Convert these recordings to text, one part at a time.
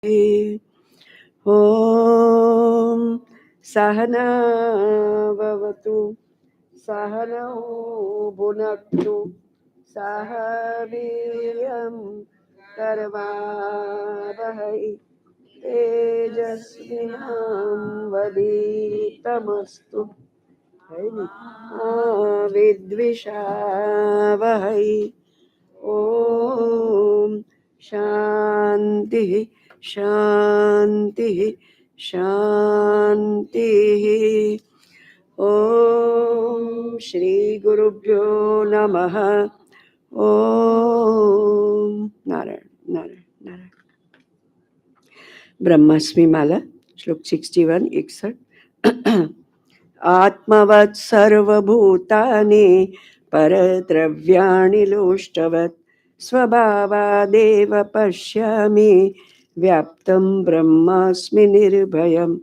ॐ सहना भवतु सहनौ भुनक्तु सह वीर्यं करवावहै तेजस्विनावधीतमस्तु मा विद्विषावहै। ॐ शान्तिः शान्तिः शान्तिः। ॐ श्रीगुरुभ्यो नमः। ॐ नारायण नारायण नारायण। ब्रह्मस्मि माला श्लोक 61 61। आत्मवत् सर्वभूतानि परद्रव्याणि लोष्टवत् स्वभावादेव पश्यामि व्याप्तं ब्रह्मास्मि निर्भयम्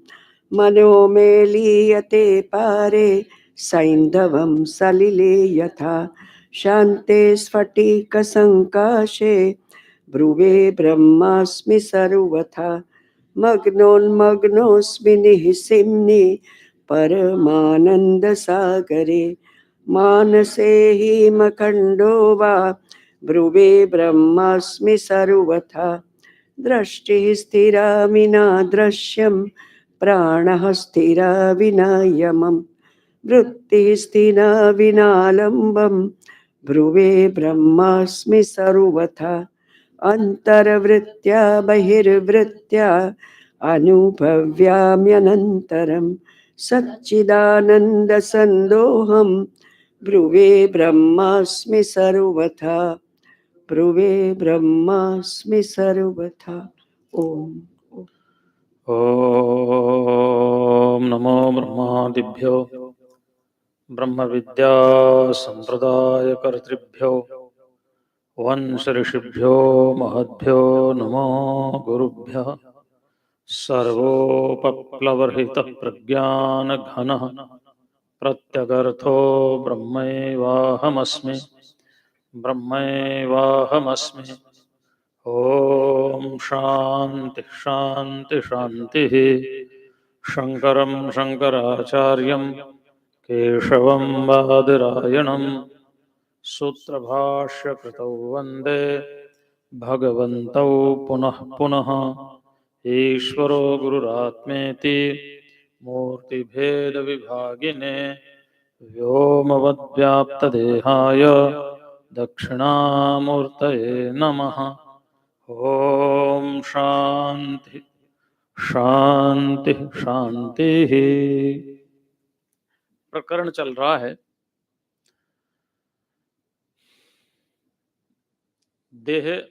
मनो मे लीयते पारे सैन्धवं सलिले यथा शान्ते स्फटिकसङ्काशे ब्रुवे ब्रह्मास्मि सर्वथा मग्नोन्मग्नोऽस्मि निःसिम्नि परमानन्दसागरे मानसे हिमखण्डो वा ब्रुवे ब्रह्मास्मि सर्वथा दृष्टिः स्थिरा विना दृश्यं प्राणः स्थिरा विना यमम् वृत्तिः स्थिरा विना लम्बं ब्रुवे ब्रह्मास्मि सर्वथा अन्तर्वृत्त्या बहिर्वृत्त्या अनुभव्याम्यनन्तरं सच्चिदानन्दसन्दोहं ब्रुवे ब्रह्मास्मि सर्वथा ब्रुवे ब्रह्मास्मि सर्वथा। ओम ओम नमो ब्रह्मादिभ्यो ब्रह्म विद्या संप्रदाय कर्तृभ्यो वंश ऋषिभ्यो महद्भ्यो नमो गुरुभ्यः। सर्वोपप्लवरहित प्रज्ञान घन प्रत्यगर्थो ब्रह्मैवाहमस्मि ब्रह्मैवाहमस्मि। ओम शांति शांति शांति। शंकरं शंकराचार्यं केशवं बादरायणं सूत्रभाष्यकृतौ वन्दे भगवन्तौ पुनः पुनः। ईश्वरो गुरुरात्मेति मूर्तिभेदविभागिने व्योमवद्व्याप्तदेहाय दक्षिणामूर्तये नमः। ओम शांति शांति शांति। प्रकरण चल रहा है देह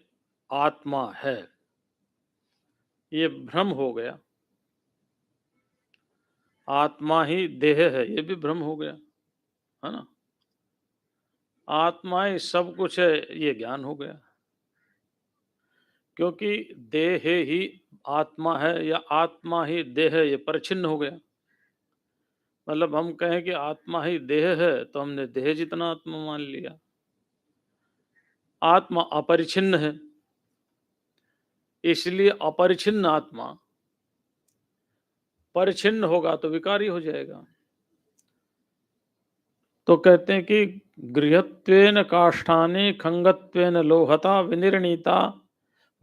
आत्मा है, ये भ्रम हो गया। आत्मा ही देह है, ये भी भ्रम हो गया, है ना। आत्मा ही सब कुछ है, ये ज्ञान हो गया। क्योंकि देह ही आत्मा है या आत्मा ही देह है, ये परिच्छिन्न हो गया। मतलब हम कहें कि आत्मा ही देह है तो हमने देह जितना आत्मा मान लिया। आत्मा अपरिच्छिन्न है, इसलिए अपरिच्छिन्न आत्मा परिच्छिन्न होगा तो विकारी हो जाएगा। तो कहते हैं कि गृहत्वेन काष्ठानि खंगत्वेन लोहता विनिर्णीता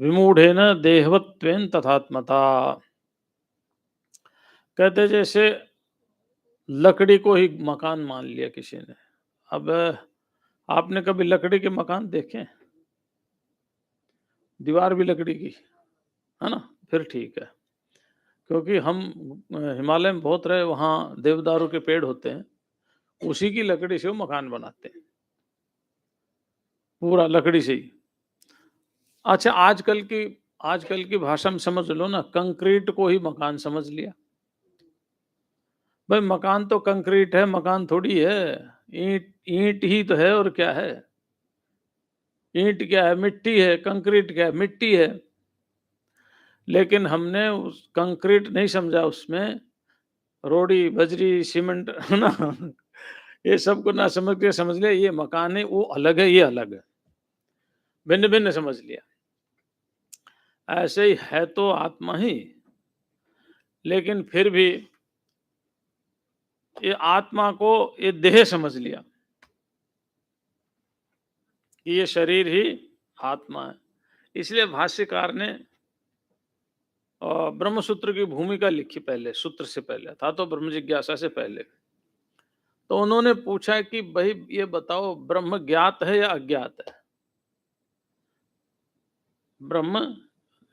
विमूढ़ेन देहवत्वेन तथात्मता। कहते जैसे लकड़ी को ही मकान मान लिया किसी ने। अब आपने कभी लकड़ी के मकान देखे? दीवार भी लकड़ी की, है ना, फिर ठीक है। क्योंकि हम हिमालय में बहुत रहे, वहाँ देवदारू के पेड़ होते हैं, उसी की लकड़ी से वो मकान बनाते हैं, पूरा लकड़ी से ही। अच्छा, आजकल की भाषा में समझ लो ना, कंक्रीट को ही मकान समझ लिया। भाई मकान तो कंक्रीट है, मकान थोड़ी है। ईंट ईंट ही तो है, और क्या है? ईंट क्या है? मिट्टी है। कंक्रीट क्या है? मिट्टी है। लेकिन हमने उस कंक्रीट नहीं समझा, उसमें रोड़ी बजरी सीमेंट, है ना, ये सब को ना समझ के समझ लिया ये मकान है, वो अलग है, ये अलग है, भिन्न भिन्न समझ लिया। ऐसे ही है तो आत्मा ही, लेकिन फिर भी ये आत्मा को ये देह समझ लिया कि ये शरीर ही आत्मा है। इसलिए भाष्यकार ने ब्रह्म सूत्र की भूमिका लिखी, पहले सूत्र से पहले था तो ब्रह्म जिज्ञासा से पहले। तो उन्होंने पूछा कि भाई ये बताओ, ब्रह्म ज्ञात है या अज्ञात है? ब्रह्म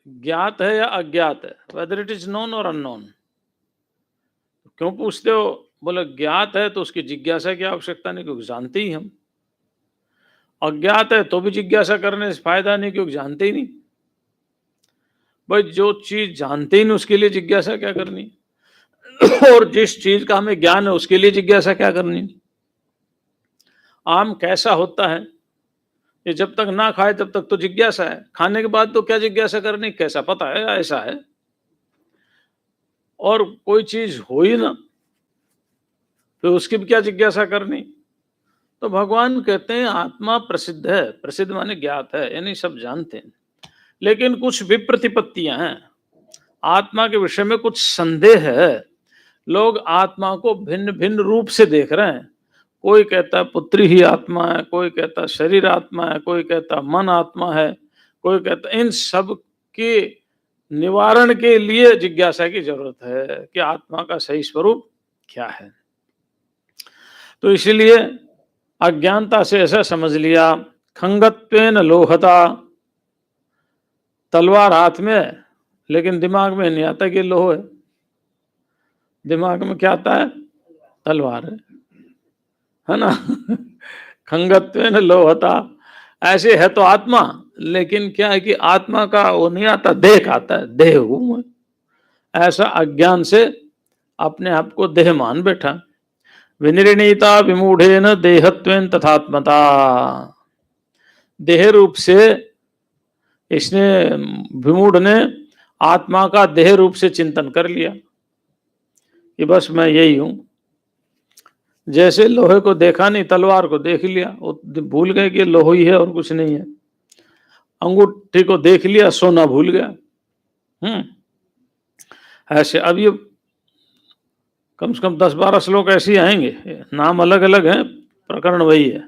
ज्ञात है या अज्ञात है, वेदर इट इज नोन और अननोन। क्यों पूछते हो? बोले ज्ञात है तो उसकी जिज्ञासा की आवश्यकता नहीं, क्योंकि जानते ही हम। अज्ञात है तो भी जिज्ञासा करने से फायदा नहीं, क्योंकि जानते ही नहीं। भाई जो चीज जानते ही नहीं उसके लिए जिज्ञासा क्या करनी, और जिस चीज का हमें ज्ञान है उसके लिए जिज्ञासा क्या करनी। आम कैसा होता है, ये जब तक ना खाए तब तक तो जिज्ञासा है, खाने के बाद तो क्या जिज्ञासा करनी, कैसा पता है ऐसा है। और कोई चीज हो ही ना, फिर उसकी भी क्या जिज्ञासा करनी। तो भगवान कहते हैं आत्मा प्रसिद्ध है, प्रसिद्ध माने ज्ञात है, यानी सब जानते हैं, लेकिन कुछ विप्रतिपत्तियां हैं। आत्मा के विषय में कुछ संदेह है। लोग आत्मा को भिन्न भिन्न रूप से देख रहे हैं। कोई कहता है पुत्री ही आत्मा है, कोई कहता है शरीर आत्मा है, कोई कहता मन आत्मा है, कोई कहता। इन सब के निवारण के लिए जिज्ञासा की जरूरत है कि आत्मा का सही स्वरूप क्या है। तो इसलिए अज्ञानता से ऐसा समझ लिया, खंगत्वेन लोहता, तलवार हाथ में है लेकिन दिमाग में नहीं आता कि लोह है। दिमाग में क्या आता है? तलवार है ना। खंगत्वेन लोहता, ऐसे है तो आत्मा, लेकिन क्या है कि आत्मा का वो नहीं आता, देह का आता है, देह हूं मैं। ऐसा अज्ञान से अपने आप को देह मान बैठा। विनिर्णीता विमूढ़ेन देहत्वेन तथात्मता, देह रूप से इसने, विमूढ़ ने आत्मा का देह रूप से चिंतन कर लिया कि बस मैं यही हूं। जैसे लोहे को देखा नहीं, तलवार को देख लिया, वो भूल गए कि लोहा ही है और कुछ नहीं है। अंगूठी को देख लिया, सोना भूल गया। ऐसे अब ये कम से कम 10-12 श्लोक ऐसे ही आएंगे, नाम अलग अलग हैं, प्रकरण वही है।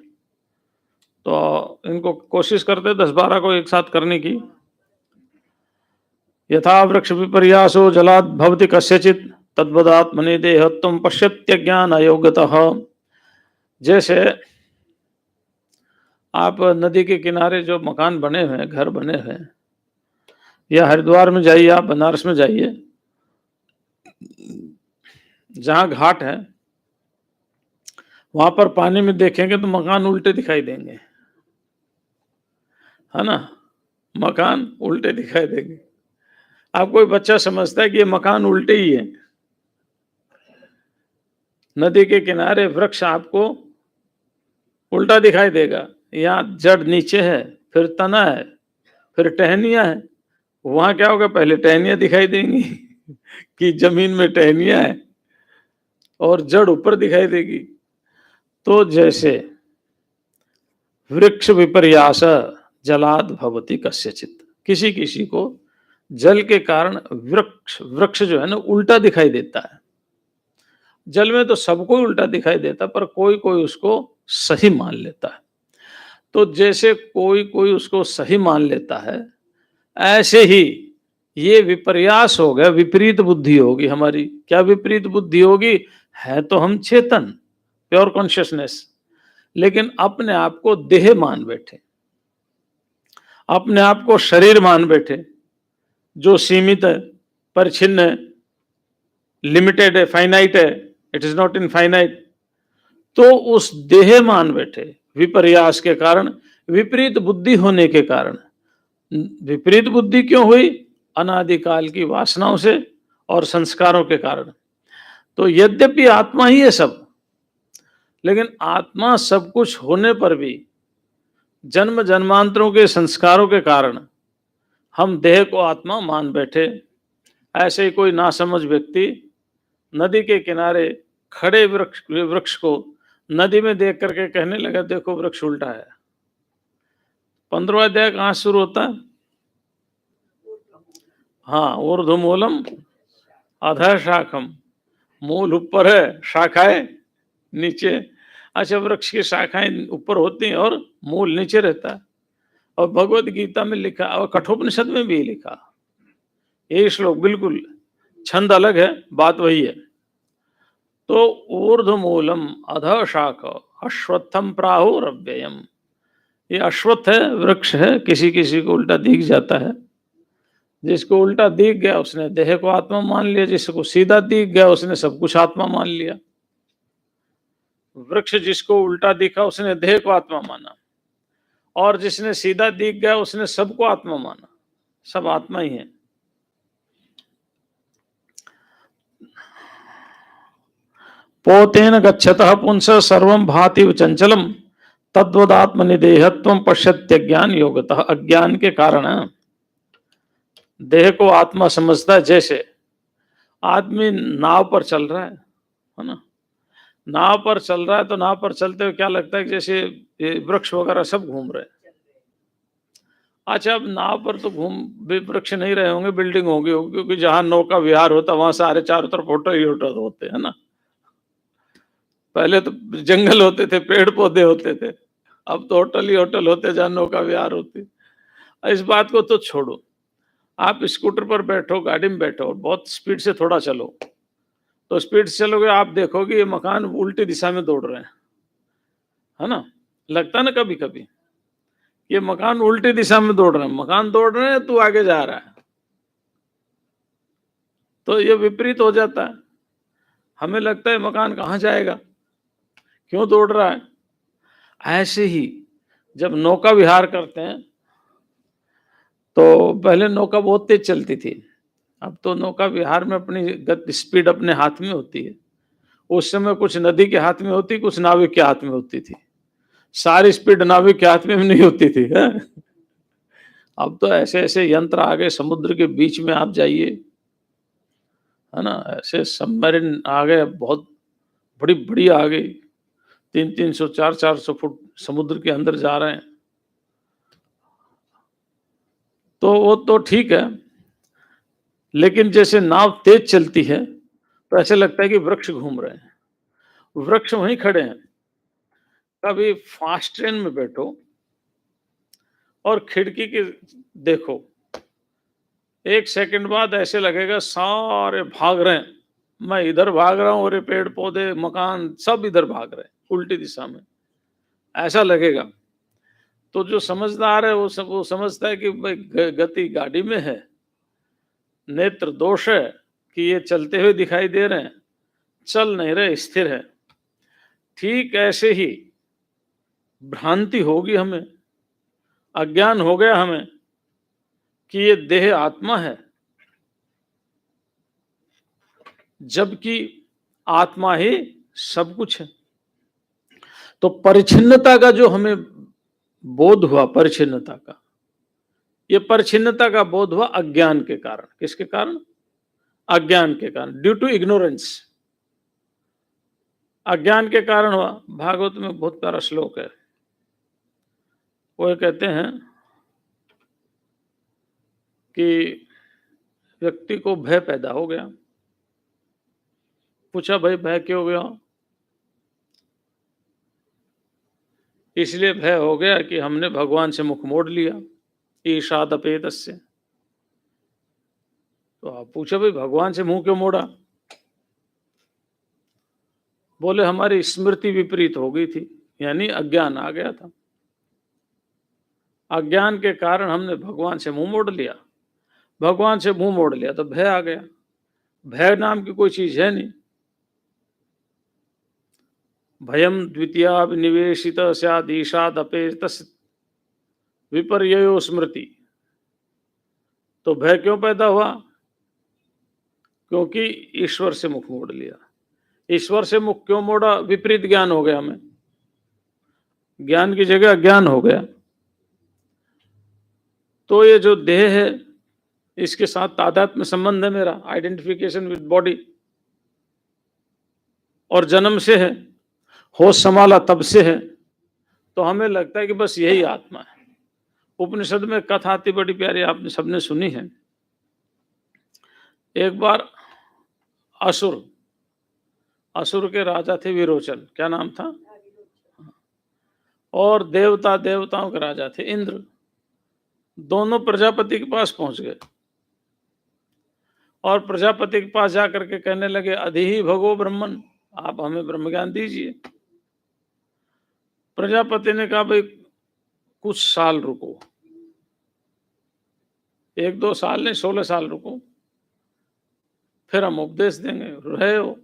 तो इनको कोशिश करते 10-12 को एक साथ करने की। यथा वृक्ष विपर्यासो जलाद भवति कस्यचित तद्वदात्मनि देहत्वं पश्यत्य ज्ञान अयोग्यतः। जैसे आप नदी के किनारे जो मकान बने हुए हैं, घर बने हुए हैं, या हरिद्वार में जाइए, आप बनारस में जाइए, जहां घाट है वहां पर पानी में देखेंगे तो मकान उल्टे दिखाई देंगे, है ना। मकान उल्टे दिखाई देंगे। आप कोई बच्चा समझता है कि ये मकान उल्टे ही है। नदी के किनारे वृक्ष आपको उल्टा दिखाई देगा। यहाँ जड़ नीचे है, फिर तना है, फिर टहनियां है। वहां क्या होगा, पहले टहनियां दिखाई देंगी कि जमीन में टहनियां है, और जड़ ऊपर दिखाई देगी। तो जैसे वृक्ष विपर्यास जलाद भवति कस्यचित, किसी किसी को जल के कारण वृक्ष जो है ना उल्टा दिखाई देता है। जल में तो सबको उल्टा दिखाई देता, पर कोई कोई उसको सही मान लेता है। तो जैसे कोई कोई उसको सही मान लेता है, ऐसे ही ये विपर्यास हो गया, विपरीत बुद्धि होगी हमारी। क्या विपरीत बुद्धि होगी? है तो हम चेतन, प्योर कॉन्शियसनेस, लेकिन अपने आप को देह मान बैठे, अपने आप को शरीर मान बैठे, जो सीमित है, परिच्छिन्न है, लिमिटेड है, फाइनाइट है, इट इज नॉट इनफाइनाइट। तो उस देह मान बैठे, विपर्यास के कारण, विपरीत बुद्धि होने के कारण। विपरीत बुद्धि क्यों हुई? अनादिकाल की वासनाओं से और संस्कारों के कारण। तो यद्यपि आत्मा ही है सब, लेकिन आत्मा सब कुछ होने पर भी जन्म जन्मांतरों के संस्कारों के कारण हम देह को आत्मा मान बैठे। ऐसे ही कोई नासमझ व्यक्ति नदी के किनारे खड़े वृक्ष को नदी में देख करके कहने लगा, देखो वृक्ष उल्टा है। 15वां अध्याय कहां शुरू होता है? हाँ, ऊर्ध्वमूलम अधः शाखम, मूल ऊपर है, शाखाएं नीचे। अच्छा, वृक्ष की शाखाएं ऊपर होती हैं और मूल नीचे रहता है। और भगवत गीता में लिखा और कठोपनिषद में भी लिखा, ये श्लोक बिल्कुल, छंद अलग है, बात वही है। तो ऊर्ध्वमूलम अधः शाख अश्वत्थम प्राहुरव्ययम, ये अश्वत्थ है, वृक्ष है, किसी किसी को उल्टा दिख जाता है। जिसको उल्टा दिख गया उसने देह को आत्मा मान लिया, जिसको सीधा दिख गया उसने सब कुछ आत्मा मान लिया। वृक्ष जिसको उल्टा दिखा उसने देह को आत्मा माना, और जिसने सीधा दिख गया उसने सबको आत्मा माना, सब आत्मा ही है। पोतेन गच्छतः पुंस सर्वं भाति चंचलम तद्वदात्मनिदेहत्वं पश्यत्यज्ञान योगतः, अज्ञान के कारण देह को आत्मा समझता है। जैसे आदमी नाव पर चल रहा है ना, नाव पर चल रहा है तो नाव पर चलते हुए क्या लगता है कि जैसे ये वृक्ष वगैरह सब घूम रहे हैं। अच्छा, अब नाव पर तो वृक्ष नहीं रहे होंगे, बिल्डिंग होगी, क्योंकि जहां नौका विहार होता वहां सारे चारों तरफ होटल ही होटल होते हैं ना। पहले तो जंगल होते थे, पेड़ पौधे होते थे, अब तो होटल ही होटल होते जहां नौका विहार होती। इस बात को तो छोड़ो, आप स्कूटर पर बैठो, गाड़ी में बैठो और बहुत स्पीड से थोड़ा चलो, तो स्पीड से चलोगे आप देखोगे ये मकान उल्टी दिशा में दौड़ रहे हैं, है ना। लगता ना कभी कभी ये मकान उल्टी दिशा में दौड़ रहे हैं, मकान दौड़ रहे हैं, तू आगे जा रहा है, तो ये विपरीत हो जाता है। हमें लगता है मकान कहाँ जाएगा, क्यों दौड़ रहा है। ऐसे ही जब नौका विहार करते हैं तो पहले नौका बहुत तेज चलती थी, अब तो नौका विहार में अपनी गति स्पीड अपने हाथ में होती है। उस समय कुछ नदी के हाथ में होती, कुछ नाविक के हाथ में होती थी, सारी स्पीड नाविक के हाथ में नहीं होती थी है? अब तो ऐसे ऐसे यंत्र आ गए, समुद्र के बीच में आप जाइए, है ना, ऐसे सबमरीन आ गए, बहुत बड़ी बड़ी आ गई, 300-300 400-400 फुट समुद्र के अंदर जा रहे हैं। तो वो तो ठीक है, लेकिन जैसे नाव तेज चलती है तो ऐसे लगता है कि वृक्ष घूम रहे हैं, वृक्ष वहीं खड़े हैं। कभी फास्ट ट्रेन में बैठो और खिड़की के देखो, एक सेकंड बाद ऐसे लगेगा सारे भाग रहे हैं, मैं इधर भाग रहा हूं और ये पेड़ पौधे मकान सब इधर भाग रहे हैं उल्टी दिशा में, ऐसा लगेगा। तो जो समझदार है वो समझता है कि भाई गति गाड़ी में है, नेत्र दोष है कि ये चलते हुए दिखाई दे रहे हैं, चल नहीं रहे, स्थिर है। ठीक ऐसे ही भ्रांति होगी हमें, अज्ञान हो गया हमें कि ये देह आत्मा है, जबकि आत्मा ही सब कुछ है। तो परिच्छिन्नता का जो हमें बोध हुआ, परिच्छिन्नता का, ये परिच्छिन्नता का बोध हुआ अज्ञान के कारण। किसके कारण? अज्ञान के कारण, ड्यू टू इग्नोरेंस, अज्ञान के कारण हुआ। भागवत में बहुत प्यारा श्लोक है, वो कहते हैं कि व्यक्ति को भय पैदा हो गया। पूछा भाई भय क्यों हो गया? इसलिए भय हो गया कि हमने भगवान से मुख मोड़ लिया, ईशाद अपेतस्य। तो आप पूछा भाई भगवान से मुंह क्यों मोड़ा? बोले हमारी स्मृति विपरीत हो गई थी, यानी अज्ञान आ गया था। अज्ञान के कारण हमने भगवान से मुंह मोड़ लिया, भगवान से मुंह मोड़ लिया तो भय आ गया। भय नाम की कोई चीज है नहीं। भयम द्वितीया निवेशित सैदीशाद अपेतस्य विपर्ययो स्मृति। तो भय क्यों पैदा हुआ? क्योंकि ईश्वर से मुख मोड़ लिया। ईश्वर से मुख क्यों मोड़ा? विपरीत ज्ञान हो गया हमें, ज्ञान की जगह अज्ञान हो गया। तो ये जो देह है इसके साथ तादात्म्य संबंध है मेरा, आइडेंटिफिकेशन विद बॉडी, और जन्म से है, होश संभाला तब से है। तो हमें लगता है कि बस यही आत्मा है। उपनिषद में कथा आती बड़ी प्यारी, आपने सबने सुनी है एक बार असुर असुर के राजा थे विरोचन, क्या नाम था? और देवताओं के राजा थे इंद्र। दोनों प्रजापति के पास पहुंच गए और प्रजापति के पास जाकर के कहने लगे, अधिहि भगो ब्रह्मन, आप हमें ब्रह्म ज्ञान दीजिए। प्रजापति ने कहा, भाई कुछ साल रुको, 1-2 साल नहीं, 16 साल रुको, फिर हम उपदेश देंगे, रहे हो।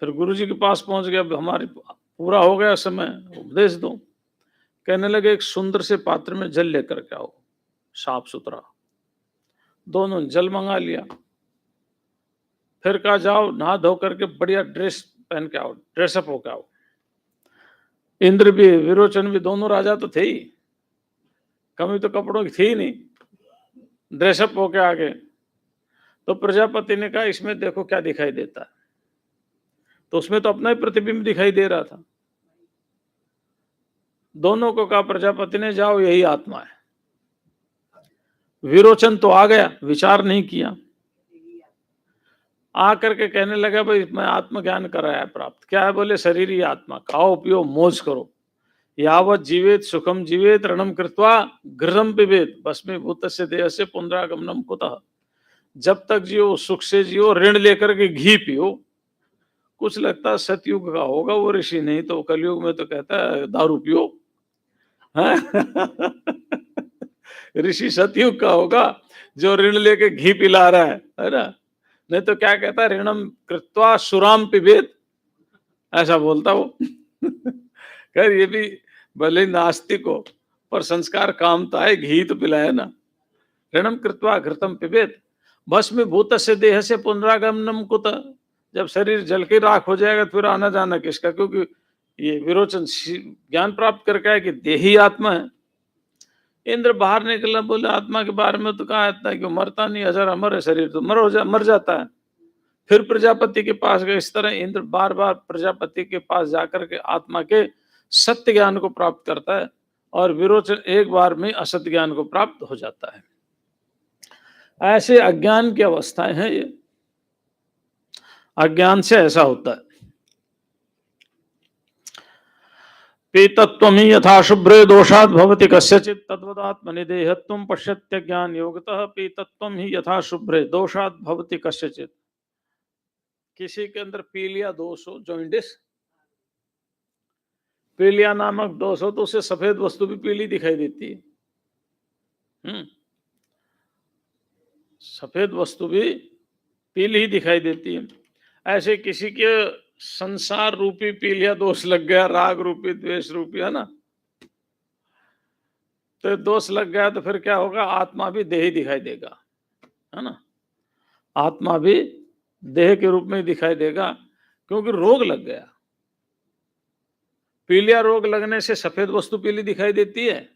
फिर गुरु जी के पास पहुंच गया, अब हमारी पूरा हो गया समय, उपदेश दो। कहने लगे, एक सुंदर से पात्र में जल लेकर के आओ, साफ सुथरा। दोनों ने जल मंगा लिया। फिर कहा, जाओ नहा धो करके बढ़िया ड्रेस पहन के आओ, ड्रेसअप होके आओ। इंद्र भी विरोचन भी दोनों राजा तो थे ही, कमी तो कपड़ों की थी ही नहीं, ड्रेसअप होके आ गए। तो प्रजापति ने कहा, इसमें देखो क्या दिखाई देता है। तो उसमें तो अपना ही प्रतिबिंब दिखाई दे रहा था। दोनों को कहा प्रजापति ने, जाओ यही आत्मा है। विरोचन तो आ गया, विचार नहीं किया, आकर के कहने लगा, भाई मैं आत्मज्ञान कराया प्राप्त। क्या है? बोले शरीर ही आत्मा, खाओ पियो मौज करो, यावत जीवेत सुखम जीवेत ऋणम कृत्वा घृतम पिबेत भस्मीभूतस्य देहस्य पुनरागमनम कुतः। जब तक जियो सुख से जियो, ऋण लेकर के घी पियो। कुछ लगता है सतयुग का होगा वो ऋषि, नहीं तो कलयुग में तो कहता है दारू पियो। ऋषि सतयुग का होगा जो ऋण लेके घी पिला रहा है ना? नहीं तो क्या कहता है, ऋणम कृत्वा सुराम पिबेत, ऐसा बोलता वो। खैर ये भी भले नास्तिक हो, पर संस्कार कामता है, घी तो पिलाया ना। ऋणम कृत्वा घृतम पिबेत भस्मीभूतस्य देहस्य पुनरागमनम कुतः। जब शरीर जल के राख हो जाएगा तो फिर आना जाना किसका? क्योंकि ये विरोचन ज्ञान प्राप्त करके आया कि देही आत्मा है। इंद्र बाहर निकला, बोले आत्मा के बारे में तो कहा था कि मरता नहीं, अजर अमर है, शरीर तो मर जाता है। फिर प्रजापति के पास गए। इस तरह इंद्र बार बार प्रजापति के पास जाकर के आत्मा के सत्य ज्ञान को प्राप्त करता है, और विरोचन एक बार में असत्य ज्ञान को प्राप्त हो जाता है। ऐसे अज्ञान की अवस्थाएं हैं ये, अज्ञान से ऐसा होता है। पीतत्वं हि यथा शुभ्रे दोषात् भवति कस्यचित् तद्वदात्मनि देहत्वं पश्यत्य ज्ञान योगतः। पीतत्वं हि यथा शुभ्रे दोषात् भवति कस्यचित्। किसी के अंदर पीलिया दोष हो, जॉइंडिस, पीलिया नामक दोष हो, तो उसे सफेद वस्तु भी पीली दिखाई देती है। सफेद वस्तु भी पीली ही दिखाई देती है। ऐसे किसी के संसार रूपी पीलिया दोष लग गया, राग रूपी, द्वेष रूपी, है ना, तो दोष लग गया तो फिर क्या होगा? आत्मा भी देह ही दिखाई देगा, है ना, आत्मा भी देह के रूप में दिखाई देगा, क्योंकि रोग लग गया। पीलिया रोग लगने से सफेद वस्तु पीली दिखाई देती है,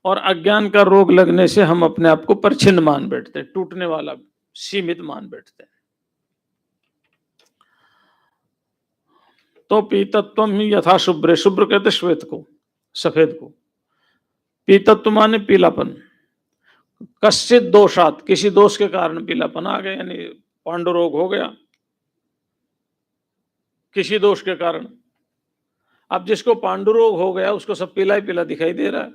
और अज्ञान का रोग लगने से हम अपने आप को परछिन्न मान बैठते हैं, टूटने वाला, सीमित मान बैठते हैं। तो पीतत्वम ही यथा शुभ्रे, शुभ्र कहते श्वेत को, सफेद को, पीतत्व माने पीलापन। कश्चित दोषात, किसी दोष के कारण पीलापन आ गया, यानी पांडु रोग हो गया किसी दोष के कारण। अब जिसको पांडु रोग हो गया उसको सब पीला ही पीला दिखाई दे रहा है।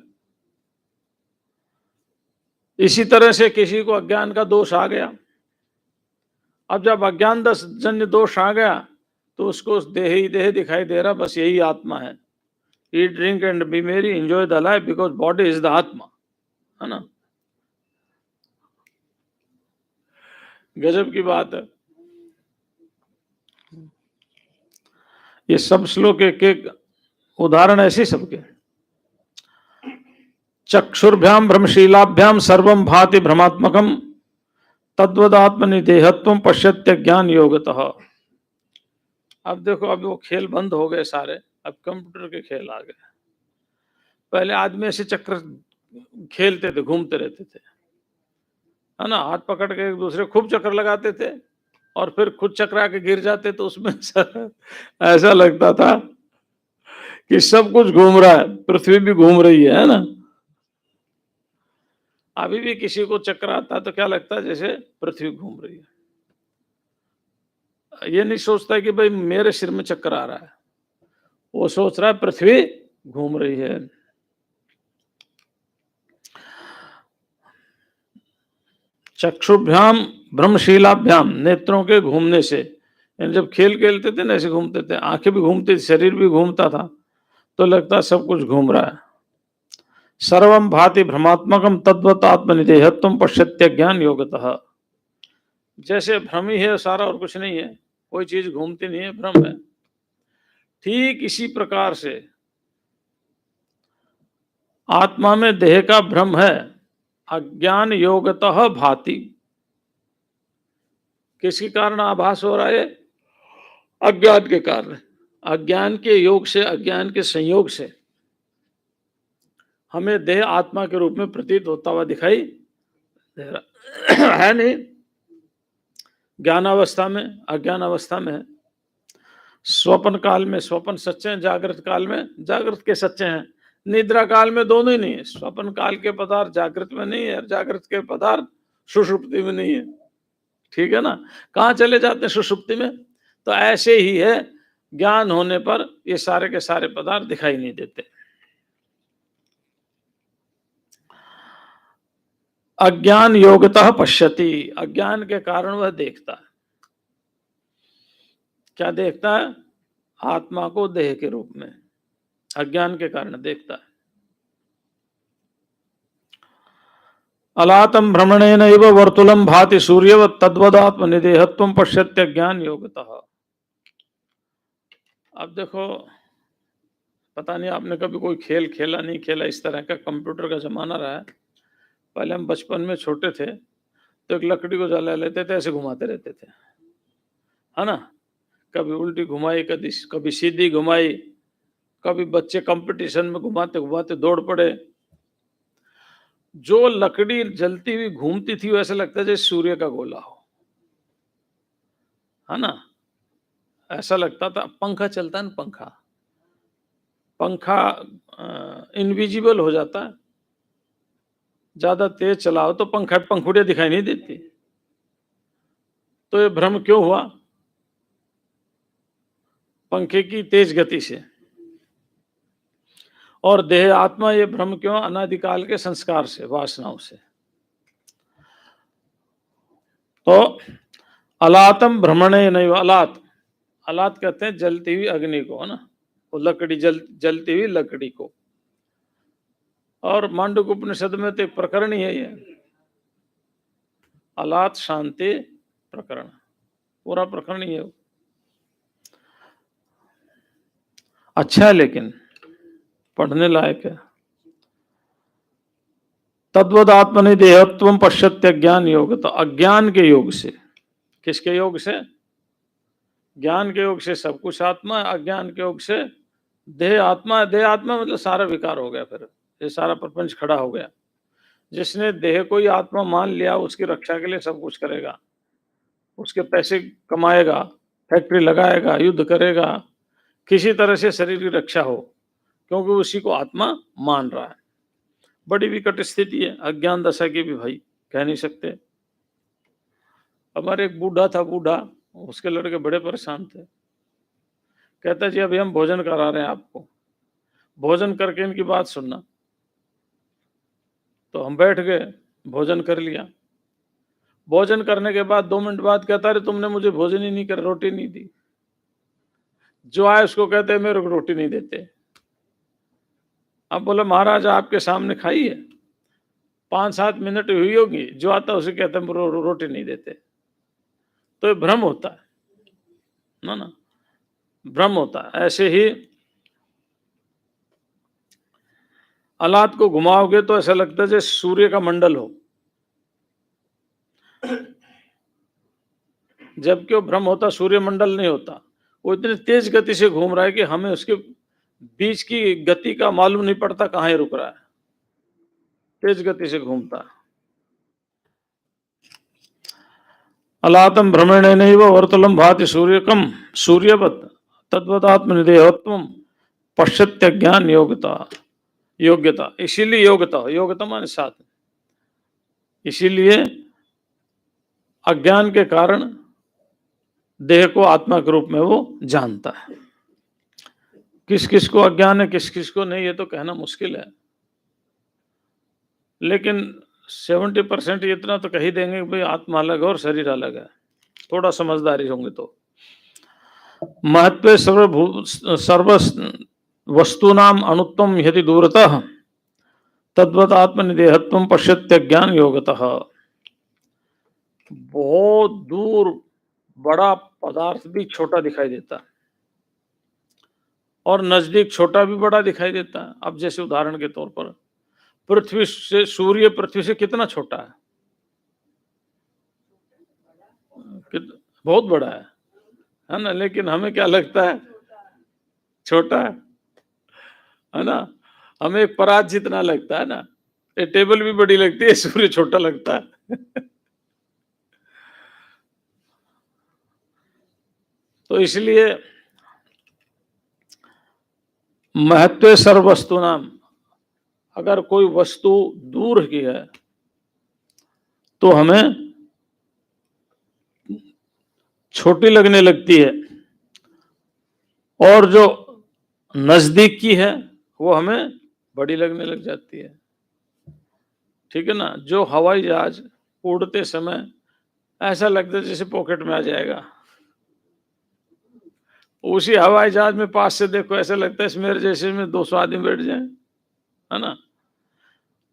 इसी तरह से किसी को अज्ञान का दोष आ गया। अब जब अज्ञान जन्य दोष आ गया तो उसको देह ही देह दिखाई दे रहा, बस यही आत्मा है। ईट ड्रिंक एंड बी मेरी, enjoy the life because body is the आत्मा, है ना। गजब की बात है। ये सब श्लोक एक उदाहरण ऐसे सबके। चक्षुर्भ्याम भ्रमशीलाभ्याम सर्वम भाति भ्रमात्मकम तद्वदात्मनि देहत्वं पश्यत्य ज्ञान योगतः। अब देखो, अब वो खेल बंद हो गए सारे, अब कंप्यूटर के खेल आ गए। पहले आदमी ऐसे चक्र खेलते थे, घूमते रहते थे, है ना, हाथ पकड़ के एक दूसरे खूब चक्कर लगाते थे, और फिर खुद चकरा के गिर जाते, तो उसमें ऐसा लगता था कि सब कुछ घूम रहा है, पृथ्वी भी घूम रही है ना। अभी भी किसी को चक्कर आता है तो क्या लगता है जैसे पृथ्वी घूम रही है। ये नहीं सोचता कि भाई मेरे सिर में चक्कर आ रहा है, वो सोच रहा है पृथ्वी घूम रही है। चक्षुभ्याम भ्रमशीलाभ्याम, नेत्रों के घूमने से, यानी जब खेल खेलते थे ना ऐसे घूमते थे, आंखें भी घूमती थी, शरीर भी घूमता था, तो लगता सब कुछ घूम रहा है। सर्वम भाति भ्रमात्मकम तद्वत आत्मनिदेहत्वम पश्यत्य ज्ञान योगतः, जैसे भ्रम ही है सारा और कुछ नहीं है, कोई चीज घूमती नहीं है, भ्रम है। ठीक इसी प्रकार से आत्मा में देह का भ्रम है, अज्ञान योगतः भाति। किसके कारण आभास हो रहा है? अज्ञान के कारण, अज्ञान के योग से, अज्ञान के संयोग से हमें देह आत्मा के रूप में प्रतीत होता हुआ दिखाई दे रहा है। नहीं, ज्ञान अवस्था में अज्ञान अवस्था में है, स्वप्न काल में स्वप्न सच्चे हैं, जागृत काल में जागृत के सच्चे हैं, निद्रा काल में दोनों ही नहीं है। स्वप्न काल के पदार्थ जागृत में नहीं है, जागृत के पदार्थ सुषुप्ति में नहीं है। ठीक है ना? कहाँ चले जाते हैं? सुषुप्ति में। तो ऐसे ही है, ज्ञान होने पर ये सारे के सारे पदार्थ दिखाई नहीं देते। अज्ञान योगतः पश्यति, अज्ञान के कारण वह देखता है। क्या देखता है? आत्मा को देह के रूप में, अज्ञान के कारण देखता है। अलातम भ्रमणेनैव वर्तुलम भाति सूर्यवत् तद्वदात्म निदेहत्वम पश्यत्य ज्ञान योगतः। अब देखो, पता नहीं आपने कभी कोई खेल खेला नहीं खेला, इस तरह का कंप्यूटर का जमाना रहा है। पहले हम बचपन में छोटे थे तो एक लकड़ी को जला लेते थे, ऐसे घुमाते रहते थे, है ना? कभी उल्टी घुमाई, कभी सीधी घुमाई, कभी बच्चे कंपटीशन में घुमाते घुमाते दौड़ पड़े। जो लकड़ी जलती हुई घूमती थी वैसे लगता है जैसे सूर्य का गोला हो, है ना? ऐसा लगता था। पंखा चलता है ना, पंखा इनविजिबल हो जाता है, ज्यादा तेज चलाओ तो पंखुड़ियां दिखाई नहीं देती। तो ये भ्रम क्यों हुआ? पंखे की तेज गति से। और देह आत्मा, ये भ्रम क्यों? अनादिकाल के संस्कार से, वासनाओं से। तो अलातम भ्रमणे नहीं, अलात कहते हैं जलती हुई अग्नि को, है ना? वो लकड़ी जलती हुई लकड़ी को। और मांडुक्य उपनिषद में तो एक प्रकरण ही है ये, अलात शांति प्रकरण, पूरा प्रकरण ही है। अच्छा है, लेकिन पढ़ने लायक है। तद्वद आत्मनि देहत्वम पश्यत्य ज्ञान योग, तो अज्ञान के योग से। किसके योग से? ज्ञान के योग से सब कुछ आत्मा, अज्ञान के योग से देह आत्मा। देह आत्मा मतलब सारा विकार हो गया, फिर ये सारा प्रपंच खड़ा हो गया। जिसने देह को ही आत्मा मान लिया, उसकी रक्षा के लिए सब कुछ करेगा, उसके पैसे कमाएगा, फैक्ट्री लगाएगा, युद्ध करेगा, किसी तरह से शरीर की रक्षा हो, क्योंकि उसी को आत्मा मान रहा है। बड़ी विकट स्थिति है अज्ञान दशा की भी, भाई कह नहीं सकते। हमारे एक बूढ़ा था, उसके लड़के बड़े परेशान थे। कहता जी अभी हम भोजन करा रहे हैं आपको, भोजन करके इनकी बात सुनना। तो हम बैठ गए, भोजन कर लिया। भोजन करने के बाद 2 मिनट बाद कहता है तुमने मुझे भोजन ही नहीं कर, रोटी नहीं दी। जो आए उसको कहते हैं मेरे को रोटी नहीं देते। अब बोले महाराज आपके सामने खाई है, 5-7 मिनट हुई होगी, जो आता है उसे कहते हैं रोटी नहीं देते। तो ये भ्रम होता है ना, भ्रम होता है। ऐसे ही अलात को घुमाओगे तो ऐसा लगता है जैसे सूर्य का मंडल हो, जबकि वो भ्रम होता, सूर्य मंडल नहीं होता। वो इतनी तेज गति से घूम रहा है कि हमें उसके बीच की गति का मालूम नहीं पड़ता, कहाँ रुक रहा है, तेज गति से घूमता है। अलातम भ्रमणेनैव वर्तुलम भाति सूर्यकम सूर्यवत् तद्वदात्मनिदेहत्वम पश्यत्य ज्ञान योग्यता। इसीलिए योग्यता माने साथ, इसीलिए अज्ञान के कारण देह को आत्मा के रूप में वो जानता है। किस किस को अज्ञान है, किस किस को नहीं, ये तो कहना मुश्किल है, लेकिन 70% इतना तो कह ही देंगे कि भाई आत्मा अलग है और शरीर अलग है, थोड़ा समझदारी होंगे तो। महत्व सर्व वस्तूनाम अणुत्वम यदि दूरतः तद्वत आत्मनिदेहत्वम पश्यत्य ज्ञान योगतः। बहुत दूर बड़ा पदार्थ भी छोटा दिखाई देता है और नजदीक छोटा भी बड़ा दिखाई देता है। अब जैसे उदाहरण के तौर पर पृथ्वी से, सूर्य पृथ्वी से कितना छोटा है, बहुत बड़ा है ना, लेकिन हमें क्या लगता है, छोटा है ना, हमें एक परात जितना लगता है ना, ये टेबल भी बड़ी लगती है, सूर्य छोटा लगता है। तो इसलिए महत्व सर्व वस्तु नाम, अगर कोई वस्तु दूर की है तो हमें छोटी लगने लगती है, और जो नजदीक की है वो हमें बड़ी लगने लग जाती है। ठीक है ना, जो हवाई जहाज उड़ते समय ऐसा लगता है जैसे पॉकेट में आ जाएगा, उसी हवाई जहाज में पास से देखो ऐसा लगता है मेरे जैसे में 200 आदमी बैठ जाए, है ना।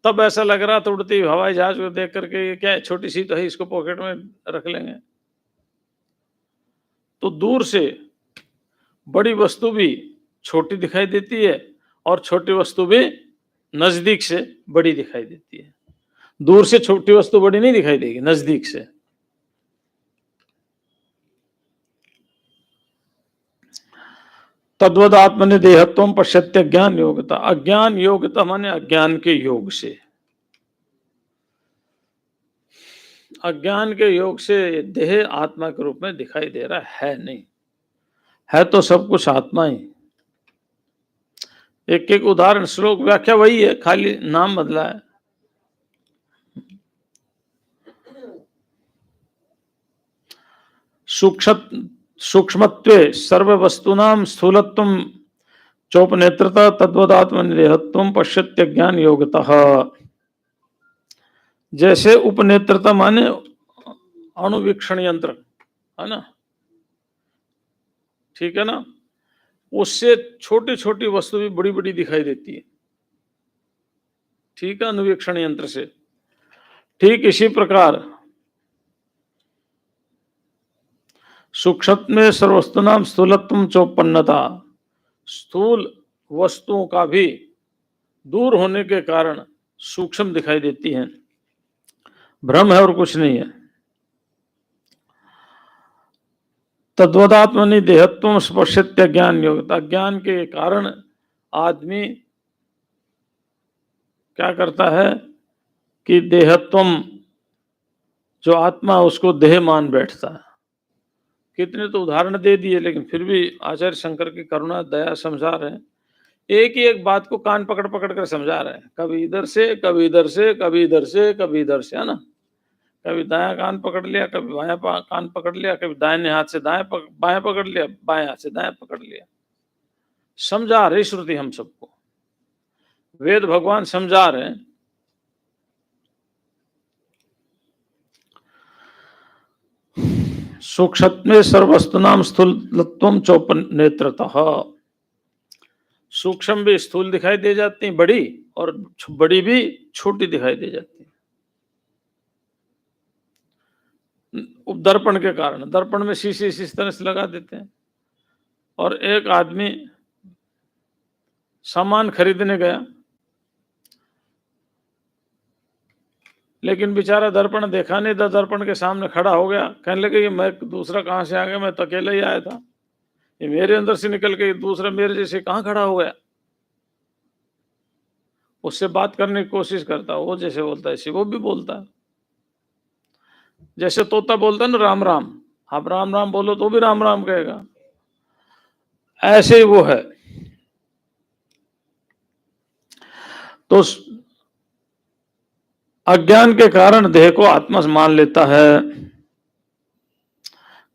तब ऐसा लग रहा था उड़ती हवाई जहाज को देख करके, ये क्या है, छोटी सी तो है, इसको पॉकेट में रख लेंगे। तो दूर से बड़ी वस्तु भी छोटी दिखाई देती है और छोटी वस्तु भी नजदीक से बड़ी दिखाई देती है। दूर से छोटी वस्तु बड़ी नहीं दिखाई देगी, नजदीक से। तद्वद आत्मनि देहत्वम पश्यत्य ज्ञान योग्यता। अज्ञान योग्यता माने अज्ञान के योग से, अज्ञान के योग से देह आत्मा के रूप में दिखाई दे रहा है नहीं, है तो सब कुछ आत्मा ही। एक एक उदाहरण, श्लोक व्याख्या वही है, खाली नाम बदला है। सूक्ष्मत्वे सर्व वस्तुनाम स्थूलत्वम चोपनेत्रता तद्वदात्मनिदेहत्वम पश्यत्य ज्ञान योगतः। जैसे उपनेत्रता माने अणुवीक्षण यंत्र, है ना, ठीक है ना, उससे छोटी छोटी वस्तु भी बड़ी बड़ी दिखाई देती है, ठीक है, अनुवीक्षण यंत्र से। ठीक इसी प्रकार सूक्ष्म में सर्वस्तुनाम स्थूलत्वम चौपन्नता, स्थूल वस्तुओं का भी दूर होने के कारण सूक्ष्म दिखाई देती हैं, भ्रम है और कुछ नहीं है। तद्वदात्मनि देहत्वम स्पर्शत्य ज्ञान योग्यता। ज्ञान के कारण आदमी क्या करता है कि देहत्वम, जो आत्मा उसको देह मान बैठता है। कितने तो उदाहरण दे दिए, लेकिन फिर भी आचार्य शंकर की करुणा दया समझा रहे हैं, एक ही एक बात को कान पकड़ पकड़ कर समझा रहे हैं, कभी इधर से कभी इधर से कभी इधर से कभी इधर से, है ना, कभी दायां कान पकड़ लिया, कभी बायां कान पकड़ लिया, कभी दाहिने हाथ से बाएं पकड़ लिया, बाएं हाथ से दाएं पकड़ लिया। समझा रही श्रुति हम सबको, वेद भगवान समझा रहे हैं। सूक्ष्म सर्वस्तुनाम स्थूलत्वम चौपनेत्रतः। सूक्ष्म भी स्थूल दिखाई दे जाती हैं बड़ी, और बड़ी भी छोटी दिखाई दे जाती है। दर्पण के कारण, दर्पण में शीशे इस तरह से लगा देते हैं, और एक आदमी सामान खरीदने गया, लेकिन बेचारा दर्पण देखा नहीं था, दर्पण के सामने खड़ा हो गया, कहने लगे ये मैं दूसरा कहां से आ गया, मैं तो अकेला ही आया था, ये मेरे अंदर से निकल के दूसरा मेरे जैसे कहां खड़ा हो गया। उससे बात करने की कोशिश करता, वो जैसे बोलता है ऐसे वो भी बोलता है। जैसे तोता बोलता है ना राम राम, आप राम राम बोलो तो भी राम राम कहेगा, ऐसे ही वो है। तो अज्ञान के कारण देह को आत्मा मान लेता है।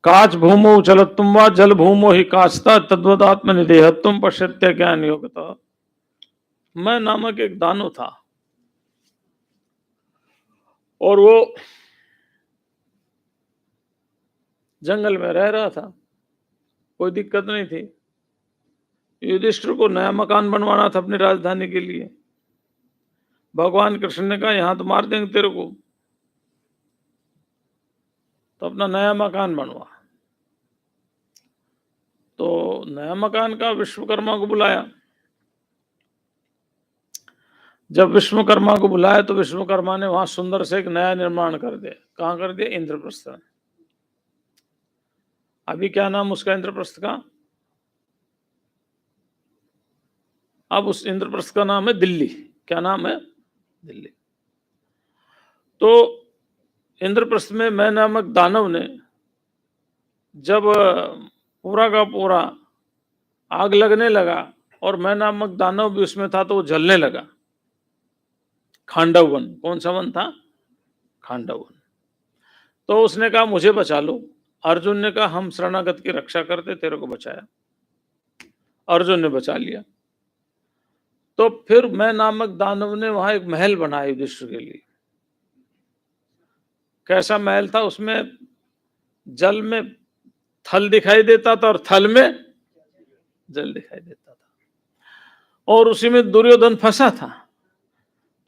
काच भूमो चलत्तुम वा जल भूमो ही काचता तद्वद आत्मनिदेहत्वम पश्यत्य ज्ञान योगता। मैं नामक एक दानव था और वो जंगल में रह रहा था, कोई दिक्कत नहीं थी। युधिष्ठिर को नया मकान बनवाना था अपनी राजधानी के लिए। भगवान कृष्ण ने कहा यहां तो मार देंगे तेरे को, तो अपना नया मकान बनवा। तो नया मकान का विश्वकर्मा को बुलाया। जब विश्वकर्मा को बुलाया तो विश्वकर्मा ने वहां सुंदर से एक नया निर्माण कर दिया। कहां कर दिया? इंद्रप्रस्थ में। अभी क्या नाम उसका इंद्रप्रस्थ का? अब उस इंद्रप्रस्थ का नाम है दिल्ली। क्या नाम है? दिल्ली। तो इंद्रप्रस्थ में मैं नामक दानव ने जब पूरा का पूरा आग लगने लगा और मैं नामक दानव भी उसमें था तो वो जलने लगा। खांडव वन, कौन सा वन था? खांडव वन। तो उसने कहा मुझे बचा लो। अर्जुन ने कहा हम शरणागत की रक्षा करते, तेरे को बचाया। अर्जुन ने बचा लिया। तो फिर मैं नामक दानव ने वहां एक महल बनाया युधिष्ठिर के लिए। कैसा महल था? उसमें जल में थल दिखाई देता था और थल में जल दिखाई देता था, और उसी में दुर्योधन फंसा था।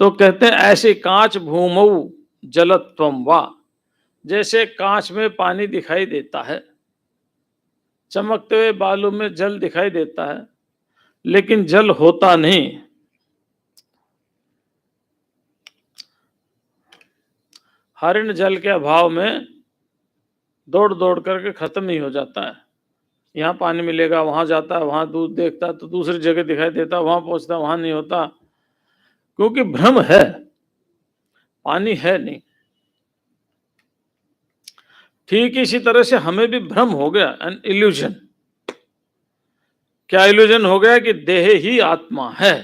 तो कहते हैं ऐसे कांच भूमऊ जलत्वम वा, जैसे कांच में पानी दिखाई देता है, चमकते हुए बालू में जल दिखाई देता है, लेकिन जल होता नहीं। हरिण जल के अभाव में दौड़ दौड़ करके खत्म ही हो जाता है। यहाँ पानी मिलेगा, वहां जाता है, वहां दूध देखता है तो दूसरी जगह दिखाई देता, वहां पहुंचता, वहां नहीं होता, क्योंकि भ्रम है, पानी है नहीं। ठीक इसी तरह से हमें भी भ्रम हो गया, एन इल्यूजन। क्या इल्यूजन हो गया? कि देह ही आत्मा है।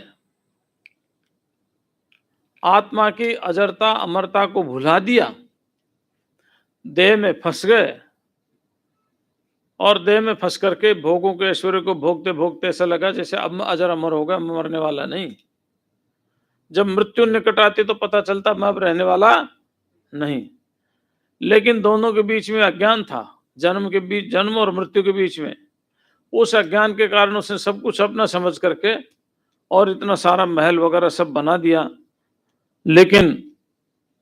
आत्मा की अजरता अमरता को भुला दिया, देह में फंस गए, और देह में फंस करके भोगों के ऐश्वर्य को भोगते भोगते ऐसा लगा जैसे अब अजर अमर होगा, मैं मरने वाला नहीं। जब मृत्यु निकट आती तो पता चलता मैं अब रहने वाला नहीं। लेकिन दोनों के बीच में अज्ञान था, जन्म और मृत्यु के बीच में। उस अज्ञान के कारण उसने सब कुछ अपना समझ करके और इतना सारा महल वगैरह सब बना दिया, लेकिन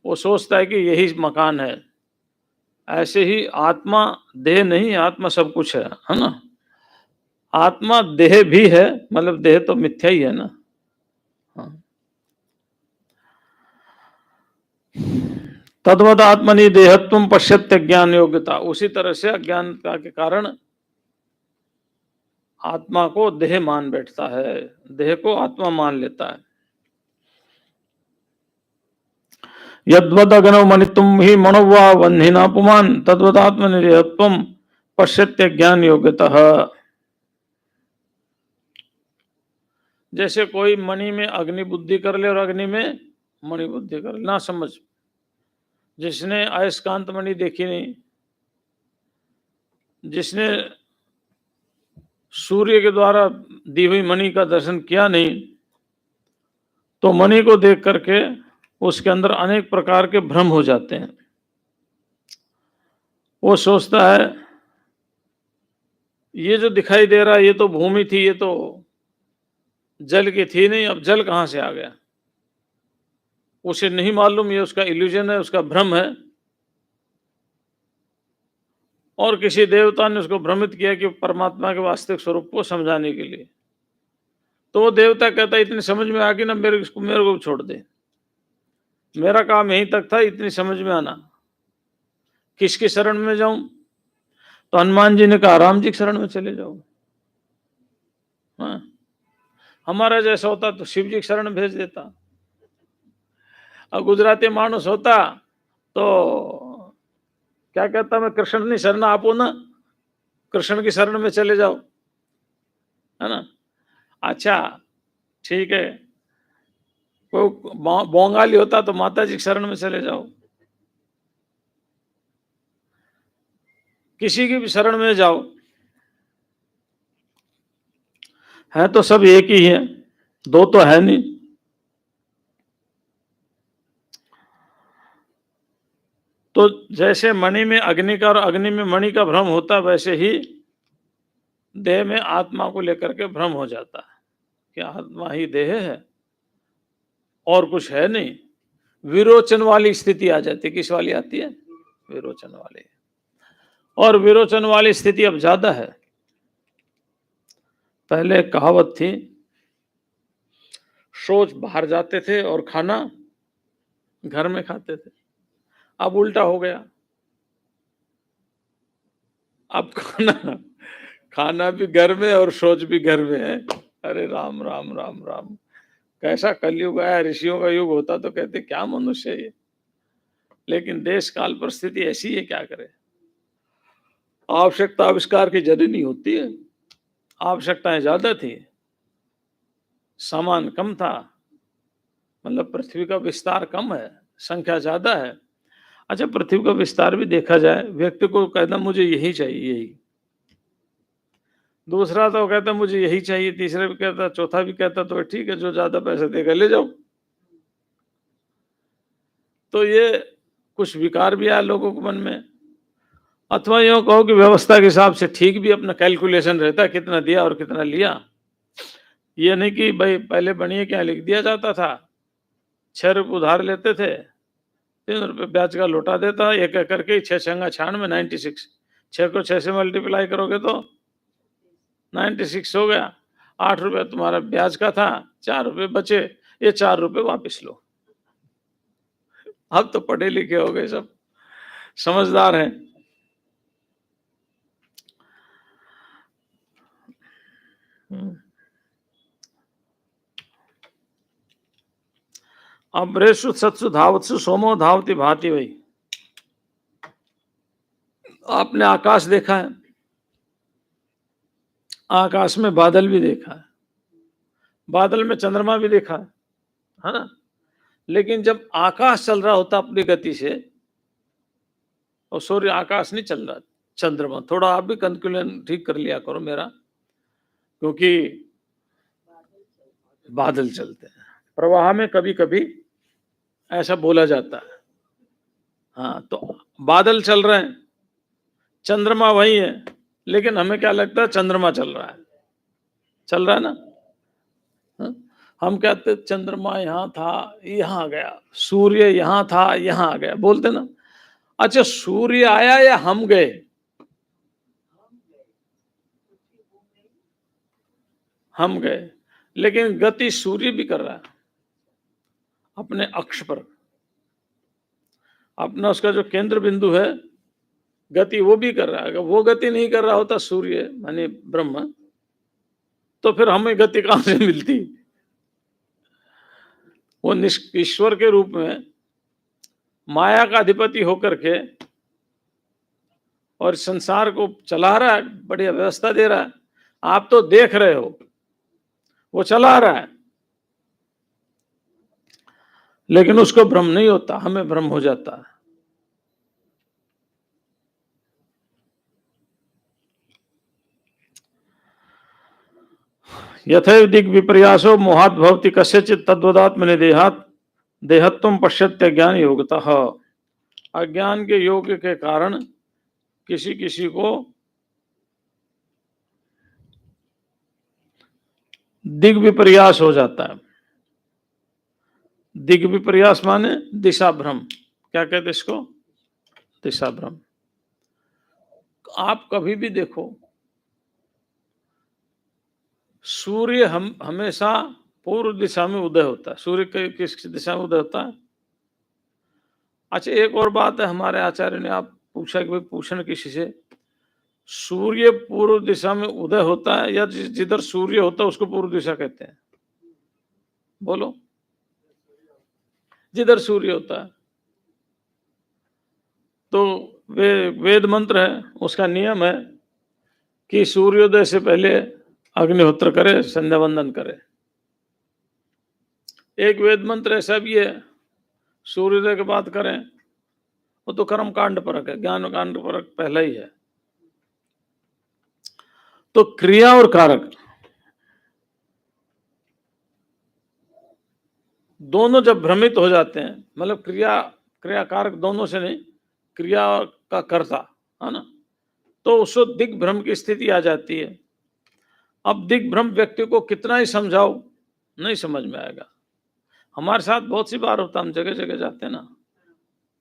वो सोचता है कि यही मकान है। ऐसे ही आत्मा देह नहीं, आत्मा सब कुछ है ना। आत्मा देह भी है, मतलब देह तो मिथ्या ही है ना। हाँ। तद्वद आत्मनि देहत्वम पश्यत्य ज्ञान योग्यता। उसी तरह से अज्ञानता के कारण आत्मा को देह मान बैठता है, देह को आत्मा मान लेता है। यद्वद अग्नौ मनितुम ही मनोवा वह्निना पुमान तद्वद आत्मनिदेहत्वम पश्यत्य ज्ञान योग्यतः। जैसे कोई मणि में अग्नि बुद्धि कर ले और अग्नि में मणि बुद्धि कर ले, ना समझ। जिसने अयस्कांत मणि देखी नहीं, जिसने सूर्य के द्वारा दी हुई मणि का दर्शन किया नहीं, तो मणि को देख करके उसके अंदर अनेक प्रकार के भ्रम हो जाते हैं। वो सोचता है ये जो दिखाई दे रहा है ये तो भूमि थी, ये तो जल की थी नहीं, अब जल कहां से आ गया? उसे नहीं मालूम ये उसका इल्यूजन है, उसका भ्रम है। और किसी देवता ने उसको भ्रमित किया कि परमात्मा के वास्तविक स्वरूप को समझाने के लिए। तो वो देवता कहता है इतनी समझ में आ गई ना, मेरे को छोड़ दे, मेरा काम यहीं तक था, इतनी समझ में आना। किसकी शरण में जाऊं? तो हनुमान जी ने कहा राम जी की शरण में चले जाओ। हाँ, हमारा जैसा होता तो शिव जी की शरण भेज देता, और गुजराती मानुस होता तो क्या कहता, मैं कृष्ण की शरण आपो ना, कृष्ण की शरण में चले जाओ, है ना। अच्छा ठीक है, कोई बंगाली होता तो माता जी की शरण में चले जाओ, किसी की भी शरण में जाओ, है तो सब एक ही है, दो तो है नहीं। तो जैसे मणि में अग्नि का और अग्नि में मणि का भ्रम होता है, वैसे ही देह में आत्मा को लेकर के भ्रम हो जाता है कि आत्मा ही देह है और कुछ है नहीं। विरोचन वाली स्थिति आ जाती है। किस वाली आती है? विरोचन वाली। और विरोचन वाली स्थिति अब ज्यादा है। पहले कहावत थी, सोच बाहर जाते थे और खाना घर में खाते थे। अब उल्टा हो गया, अब खाना खाना भी घर में और सोच भी घर में है। अरे राम राम राम राम, कैसा कलयुग आया। ऋषियों का युग होता तो कहते क्या मनुष्य है ये, लेकिन देश काल परिस्थिति ऐसी है, क्या करे। आवश्यकता आविष्कार की जननी होती है। आवश्यकताएं ज्यादा थी, सामान कम था, मतलब पृथ्वी का विस्तार कम है, संख्या ज्यादा है। अच्छा, पृथ्वी का विस्तार भी देखा जाए, व्यक्ति को कहना मुझे यही चाहिए, यही, दूसरा तो कहता मुझे यही चाहिए, तीसरा भी कहता, चौथा भी कहता तो ठीक है, जो ज्यादा पैसे देगा ले जाओ। तो ये कुछ विकार भी आया लोगों के मन में, अथवा यूं कहो कि व्यवस्था के हिसाब से ठीक भी अपना कैलकुलेशन रहता है, कितना दिया और कितना लिया। ये नहीं कि भाई पहले बनिए क्या लिख दिया जाता था, 6 रुपये उधार लेते थे, 3 रुपये ब्याज का लौटा देता, एक एक करके 6×6 = 96, 6 को 6 से मल्टीप्लाई करोगे तो 96 हो गया। 8 रुपये तुम्हारा ब्याज का था, 4 रुपये बचे, ये 4 रुपये वापिस लो। अब तो पढ़े लिखे हो गए, सब समझदार हैं। अमरेशु सत्सु धावत्सु सोमो धावती भाति वही। आपने आकाश देखा है, आकाश में बादल भी देखा है, बादल में चंद्रमा भी देखा है ना। लेकिन जब आकाश चल रहा होता अपनी गति से, और सूर्य आकाश नहीं चल रहा, चंद्रमा, थोड़ा आप भी कंक्लूजन ठीक कर लिया करो मेरा, क्योंकि बादल चलते हैं प्रवाह में, कभी कभी ऐसा बोला जाता है। हाँ, तो बादल चल रहे हैं, चंद्रमा वही है, लेकिन हमें क्या लगता है चंद्रमा चल रहा है, चल रहा है ना। हाँ? हम कहते चंद्रमा यहाँ था यहाँ आ गया, सूर्य यहाँ था यहाँ आ गया, बोलते ना। अच्छा, सूर्य आया या हम गए? हम गए, लेकिन गति सूर्य भी कर रहा है अपने अक्ष पर। अपना उसका जो केंद्र बिंदु है, गति वो भी कर रहा है। अगर वो गति नहीं कर रहा होता सूर्य माने ब्रह्मा, तो फिर हमें गति कहां से मिलती। वो ईश्वर के रूप में माया का अधिपति होकर के और संसार को चला रहा है, बढ़िया व्यवस्था दे रहा है। आप तो देख रहे हो, वो चला रहा है, लेकिन उसको भ्रम नहीं होता, हमें भ्रम हो जाता है। यथैव दिग् विपर्यासो मोहात् भवति कस्यचित् तद्वदात्मनि देहात् देहत्वं पश्यत्य ज्ञान योगतः। अज्ञान के योग के कारण किसी किसी को दिग विपर्यास हो जाता है। दिग विपर्यास माने दिशा भ्रम। क्या कहते इसको? दिशा भ्रम। आप कभी भी देखो, सूर्य हम हमेशा पूर्व दिशा में उदय होता है। सूर्य किस दिशा में उदय होता है? अच्छा, एक और बात है, हमारे आचार्य ने आप पूछा कि भाई पूछना किसी से, सूर्य पूर्व दिशा में उदय होता है या जिधर सूर्य होता है उसको पूर्व दिशा कहते हैं? बोलो। जिधर सूर्य होता है। तो वेद मंत्र है, उसका नियम है कि सूर्योदय से पहले अग्निहोत्र करे, संध्या वंदन करे। एक वेद मंत्र ऐसा भी है, सूर्योदय की बात करें, वो तो कर्म कांड परक है, ज्ञान कांड परक पहला ही है। तो क्रिया और कारक दोनों जब भ्रमित हो जाते हैं, मतलब क्रिया कारक दोनों से नहीं, क्रिया का कर्ता, है ना, तो उसको दिग्भ्रम की स्थिति आ जाती है। अब दिग्भ्रम व्यक्ति को कितना ही समझाओ, नहीं समझ में आएगा। हमारे साथ बहुत सी बार होता है, हम जगह जगह जाते हैं ना,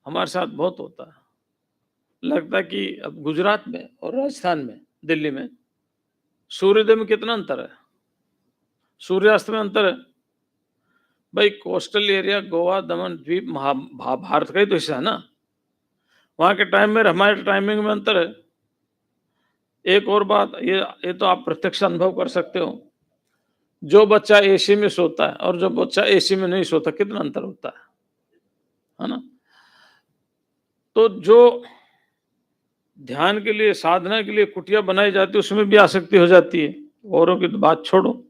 हमारे साथ बहुत होता है। लगता है कि अब गुजरात में और राजस्थान में, दिल्ली में सूर्योदय में कितना अंतर है, सूर्यास्त में अंतर है। भाई कोस्टल एरिया, गोवा, दमन द्वीप भारत का ही तो हिस्सा है ना, वहां के टाइम में हमारे टाइमिंग में अंतर है। एक और बात, ये तो आप प्रत्यक्ष अनुभव कर सकते हो, जो बच्चा एसी में सोता है और जो बच्चा एसी में नहीं सोता, कितना अंतर होता है ना। तो जो ध्यान के लिए, साधना के लिए कुटिया बनाई जाती है, उसमें भी आसक्ति हो जाती है, औरों की तो बात छोड़ो।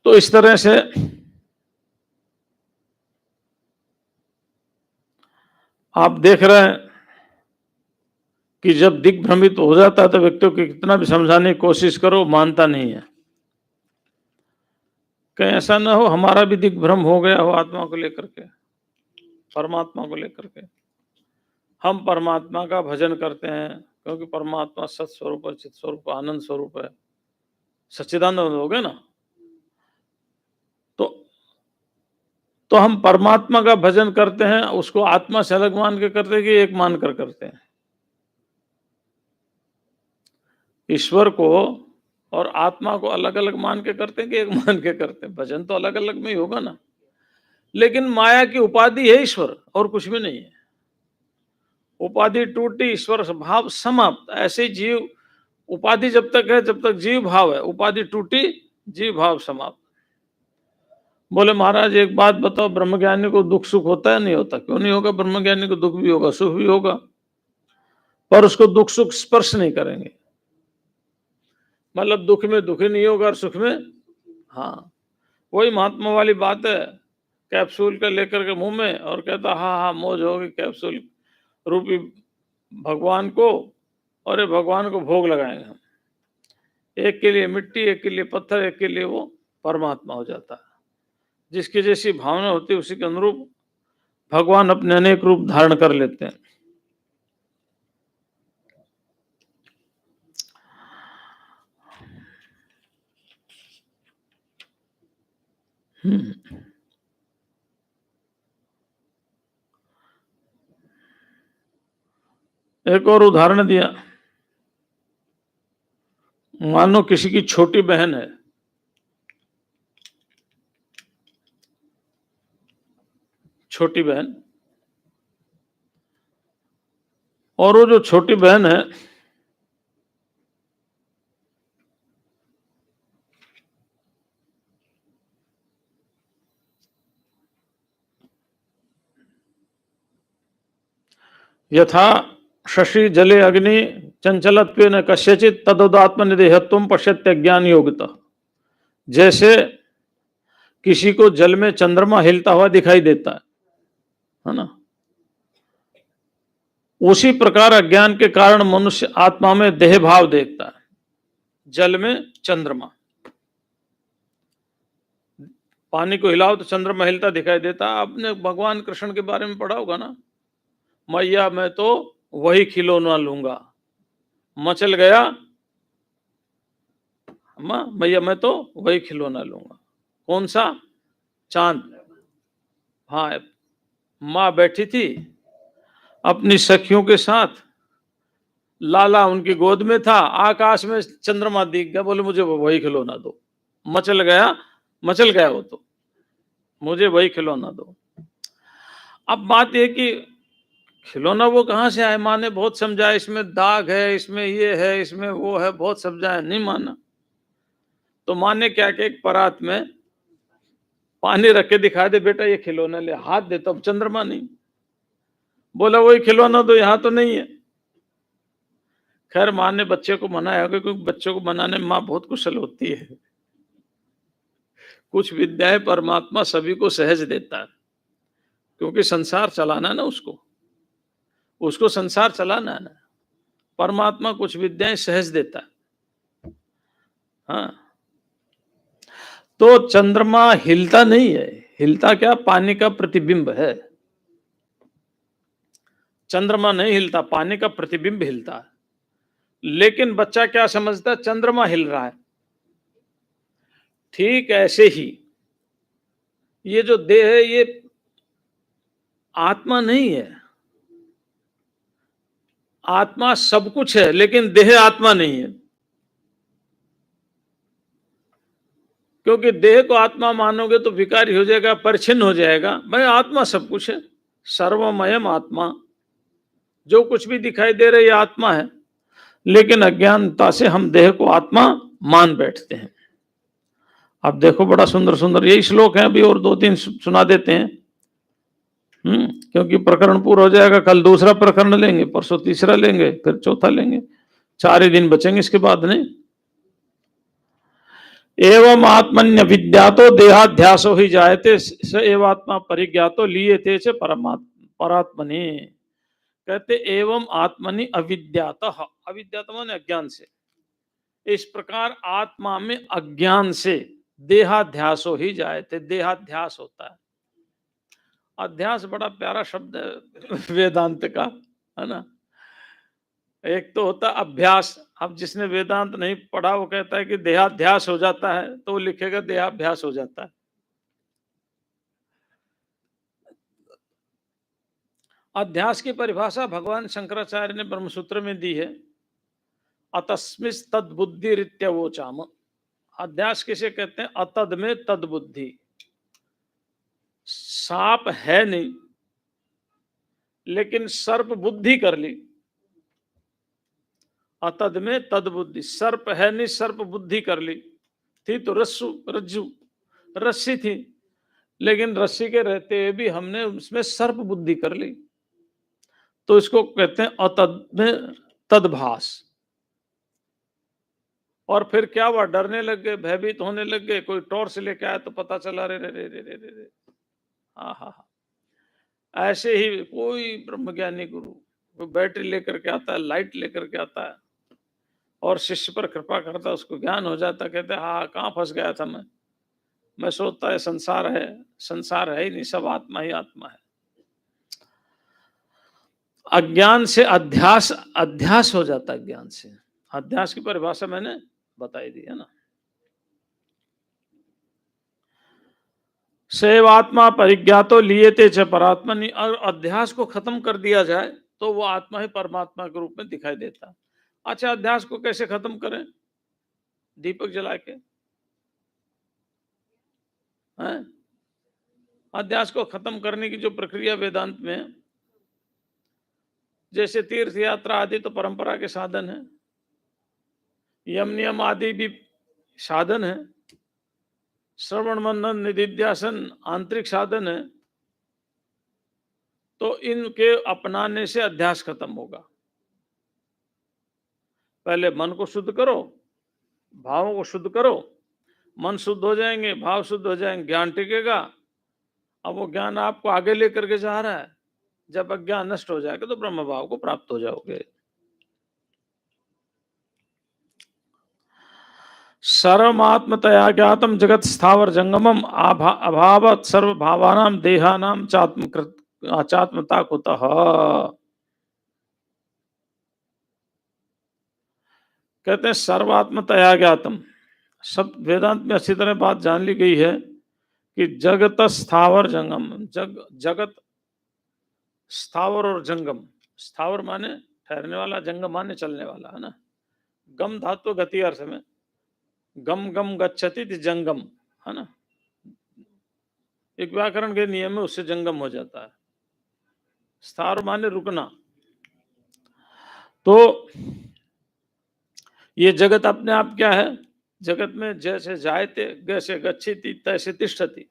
तो इस तरह से आप देख रहे हैं कि जब दिग्भ्रमित हो जाता है तो व्यक्ति को कितना भी समझाने की कोशिश करो, मानता नहीं है। कहीं ऐसा ना हो हमारा भी दिग्भ्रम हो गया हो आत्मा को लेकर के, परमात्मा को लेकर के। हम परमात्मा का भजन करते हैं क्योंकि परमात्मा सत स्वरूप है, चित स्वरूप, आनंद स्वरूप है, सच्चिदानंद हो गए ना। तो हम परमात्मा का भजन करते हैं, उसको आत्मा से अलग मान के करते हैं कि एक मान कर करते हैं। ईश्वर को और आत्मा को अलग अलग मान के करते हैं कि एक मान के करते हैं? भजन तो अलग अलग में ही होगा ना। लेकिन माया की उपाधि है ईश्वर, और कुछ भी नहीं है। उपाधि टूटी, ईश्वर भाव समाप्त। ऐसे जीव, उपाधि जब तक है जब तक जीव भाव है, उपाधि टूटी, जीव भाव समाप्त। बोले महाराज एक बात बताओ, ब्रह्मज्ञानी को दुख सुख होता है नहीं होता? क्यों नहीं होगा, ब्रह्मज्ञानी को दुख भी होगा, सुख भी होगा, पर उसको दुख सुख स्पर्श नहीं करेंगे। मतलब दुख में दुखी नहीं होगा और सुख में, हाँ, वही महात्मा वाली बात है। कैप्सूल का लेकर के मुंह में और कहता हाँ हाँ मौज होगी कैप्सूल रूपी भगवान को, और ये भगवान को भोग लगाएंगे हम। एक के लिए मिट्टी, एक के लिए पत्थर, एक के लिए वो परमात्मा हो जाता है। जिसकी जैसी भावना होती है उसी के अनुरूप भगवान अपने अनेक रूप धारण कर लेते हैं। एक और उदाहरण दिया, मानो किसी की छोटी बहन है, छोटी बहन, और वो जो छोटी बहन है यथा शशि जले अग्नि चंचलत्वेन कस्यचित् तदोदात्मनिदेहत्वं पश्यत्य ज्ञान योगिता। जैसे किसी को जल में चंद्रमा हिलता हुआ दिखाई देता है ना, उसी प्रकार अज्ञान के कारण मनुष्य आत्मा में देह भाव देखता है। जल में चंद्रमा, पानी को हिलाओ तो चंद्रमा हिलता दिखाई देता। आपने भगवान कृष्ण के बारे में पढ़ा होगा ना, मैया मैं तो वही खिलौना लूंगा, मचल गया अम्मा, मैया मैं तो वही खिलौना लूंगा। कौन सा? चांद। हाँ, माँ बैठी थी अपनी सखियों के साथ, लाला उनकी गोद में था, आकाश में चंद्रमा दिख गया, बोले मुझे वही खिलौना दो। मचल गया वो तो, मुझे वही खिलौना दो। अब बात यह कि खिलौना वो कहां से आए? माँ ने बहुत समझाया, इसमें दाग है, इसमें ये है, इसमें वो है, बहुत समझाया, नहीं माना। तो माँ ने क्या किया, एक परात में पानी रख के दिखा दे, बेटा ये खिलौना ले, हाथ दे, तो अब चंद्रमा नहीं। बोला वही खिलौना दो, यहां तो नहीं है। खैर माँ ने बच्चे को मनाया होगा, क्योंकि बच्चों को मनाने में माँ बहुत कुशल होती है। कुछ विद्याएं परमात्मा सभी को सहज देता है, क्योंकि संसार चलाना है ना उसको, उसको संसार चलाना है ना। परमात्मा कुछ विद्याएं सहज देता है। हाँ, तो चंद्रमा हिलता नहीं है, हिलता क्या, पानी का प्रतिबिंब है। चंद्रमा नहीं हिलता, पानी का प्रतिबिंब हिलता है। लेकिन बच्चा क्या समझता है, चंद्रमा हिल रहा है। ठीक ऐसे ही ये जो देह है ये आत्मा नहीं है। आत्मा सब कुछ है, लेकिन देह आत्मा नहीं है। क्योंकि देह को आत्मा मानोगे तो विकारी हो जाएगा, परिच्छिन्न हो जाएगा। भाई आत्मा सब कुछ है, सर्वमयम आत्मा। जो कुछ भी दिखाई दे रहा है ये आत्मा है, लेकिन अज्ञानता से हम देह को आत्मा मान बैठते हैं। अब देखो बड़ा सुंदर सुंदर यही श्लोक है, अभी और 2-3 सुना देते हैं। क्योंकि प्रकरण पूरा हो जाएगा, कल दूसरा प्रकरण लेंगे, परसों तीसरा लेंगे, फिर चौथा लेंगे, 4 ही दिन बचेंगे इसके बाद नहीं। एवं आत्मन्य विद्यातो देहाध्यासो ही जायते स एवात्मा परिज्ञातो लीयते च परात्मनि। कहते एवं आत्मनि अविद्यातः, अविद्यात माने अज्ञान से। इस प्रकार आत्मा में अज्ञान से देहाध्यासो ही जायते, देहाध्यास होता है। अध्यास बड़ा प्यारा शब्द है वेदांत का, है ना। एक तो होता अभ्यास। अब जिसने वेदांत नहीं पढ़ा वो कहता है कि देहाध्यास हो जाता है, तो वो लिखेगा देहाभ्यास हो जाता है। अध्यास की परिभाषा भगवान शंकराचार्य ने ब्रह्मसूत्र में दी है, अतस्मिस् तद्बुद्धि रित्यवोचाम। अध्यास किसे कहते हैं, अतद में तद्बुद्धि। सांप है नहीं, लेकिन सर्प बुद्धि कर ली। अतद में तद्बुद्धि, सर्प है नहीं, सर्प बुद्धि कर ली। थी तो रज्जू, रस्सी थी, लेकिन रस्सी के रहते हुए भी हमने उसमें सर्प बुद्धि कर ली, तो इसको कहते हैं अतद में तद्भास। और फिर क्या हुआ, डरने लग गए, भयभीत होने लग गए। कोई टॉर्च लेके आया तो पता चला रे रे रे रे रे रे रे। हाँ हाँ हाँ, ऐसे ही कोई ब्रह्मज्ञानी गुरु वो बैटरी लेकर के आता है, लाइट लेकर के आता है, और शिष्य पर कृपा करता है, उसको ज्ञान हो जाता। कहते हैं हाँ, कहाँ फंस गया था मैं सोचता है संसार है, संसार है ही नहीं, सब आत्मा ही आत्मा है। अज्ञान से अध्यास, अध्यास हो जाता है ज्ञान से। अध्यास की परिभाषा मैंने बताई दी है ना। सेवात्मा परिज्ञातो लियते च परात्मनि। और अध्यास को खत्म कर दिया जाए तो वो आत्मा ही परमात्मा के रूप में दिखाई देता है। अच्छा, अध्यास को कैसे खत्म करें, दीपक जला के हैं? अध्यास को खत्म करने की जो प्रक्रिया वेदांत में है, जैसे तीर्थ यात्रा आदि तो परंपरा के साधन है, यम नियम आदि भी साधन है, श्रवण मनन निधिध्यासन आंतरिक साधन है। तो इनके अपनाने से अध्यास खत्म होगा। पहले मन को शुद्ध करो, भावों को शुद्ध करो, मन शुद्ध हो जाएंगे, भाव शुद्ध हो जाएंगे, ज्ञान टिकेगा। अब वो ज्ञान आपको आगे लेकर के जा रहा है। जब अज्ञान नष्ट हो जाएगा तो ब्रह्म भाव को प्राप्त हो जाओगे। सर्वमात्मतया ज्ञातम जगत स्थावर जंगमम अभावत सर्व भावानाम देहानाम चात्मता कुतः। कहते हैं सर्वात्मतया ज्ञातम। सब वेदांत में अच्छी तरह बात जान ली गई है कि जगत स्थावर जंगम, जगत स्थावर और जंगम। स्थावर माने ठहरने वाला, जंगम माने चलने वाला, है ना। गम धातु गति अर्थ में, गम गम गच्छति जंगम, है ना। एक व्याकरण के नियम में उससे जंगम हो जाता है। स्थावर माने रुकना। तो ये जगत अपने आप क्या है, जगत में जैसे जायते जैसे गच्छति तैसे तिष्ठति।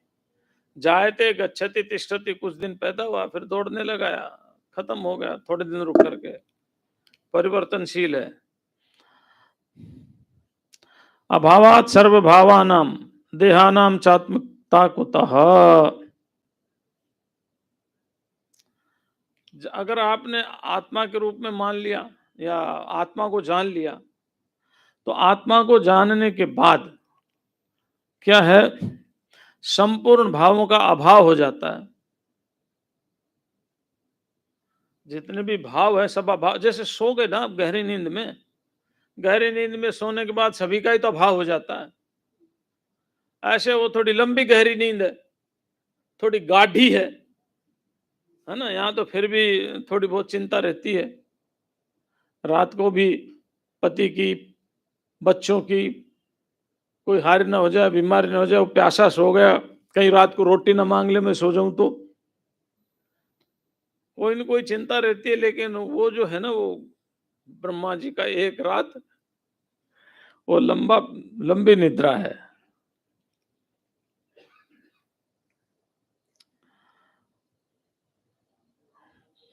जायते गच्छति तिष्ठति, कुछ दिन पैदा हुआ फिर दौड़ने लगाया, खत्म हो गया, थोड़े दिन रुक करके, परिवर्तनशील है। अभावात सर्वभावानां देहानां चात्मता कुतः। अगर आपने आत्मा के रूप में मान लिया या आत्मा को जान लिया, तो आत्मा को जानने के बाद क्या है, संपूर्ण भावों का अभाव हो जाता है। जितने भी भाव है सब अभाव। जैसे सो गए ना आप गहरी नींद में, गहरी नींद में सोने के बाद सभी का ही तो अभाव हो जाता है। ऐसे वो थोड़ी लंबी गहरी नींद है, थोड़ी गाढ़ी है ना। यहाँ तो फिर भी थोड़ी बहुत चिंता रहती है, रात को भी पति की, बच्चों की, कोई हार ना हो जाए, बीमारी ना हो जाए, वो प्यासा सो गया, कहीं रात को रोटी ना मांग ले मैं सो जाऊं तो कोई न कोई चिंता रहती है। लेकिन वो जो है ना, वो ब्रह्मा जी का एक रात, वो लंबी निद्रा है।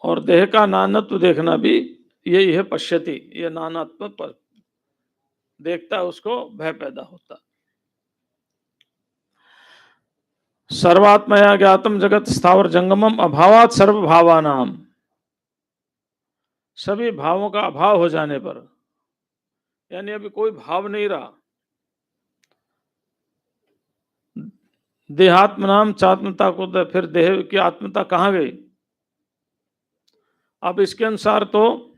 और देह का नानत्व देखना भी यही है, पश्यति, ये नानात्म पर देखता है, उसको भय पैदा होता। सर्वात्मया ज्ञातम जगत स्थावर जंगमम अभावात सर्व भावानाम। सभी भावों का अभाव हो जाने पर, यानी अभी कोई भाव नहीं रहा, देहात्म नाम चात्मता को, तो फिर देह की आत्मता कहाँ गई। अब इसके अनुसार तो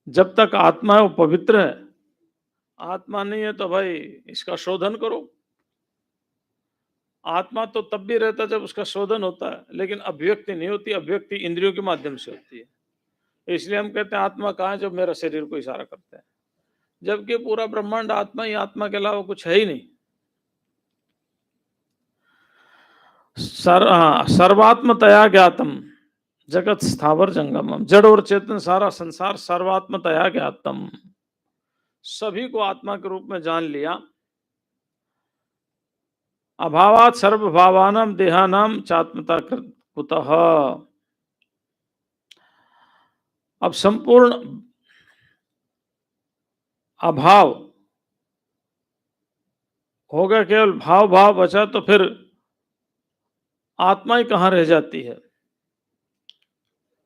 जब तक आत्मा है वो पवित्र है, आत्मा नहीं है तो भाई इसका शोधन करो। आत्मा तो तब भी रहता है जब उसका शोधन होता है, लेकिन अभिव्यक्ति नहीं होती। अभिव्यक्ति इंद्रियों के माध्यम से होती है। इसलिए हम कहते हैं आत्मा कहाँ है, जब मेरा शरीर को इशारा करते हैं, जबकि पूरा ब्रह्मांड आत्मा ही, आत्मा के अलावा कुछ है ही नहीं। सर्वात्मतया ज्ञातम जगत स्थावर जंगमम, जड़ और चेतन सारा संसार सर्वात्मतया ज्ञातम, सभी को आत्मा के रूप में जान लिया। अभावात सर्वभावानां देहानां चात्मता कुतः। अब संपूर्ण अभाव हो गया, केवल भाव भाव बचा, तो फिर आत्मा ही कहाँ रह जाती है।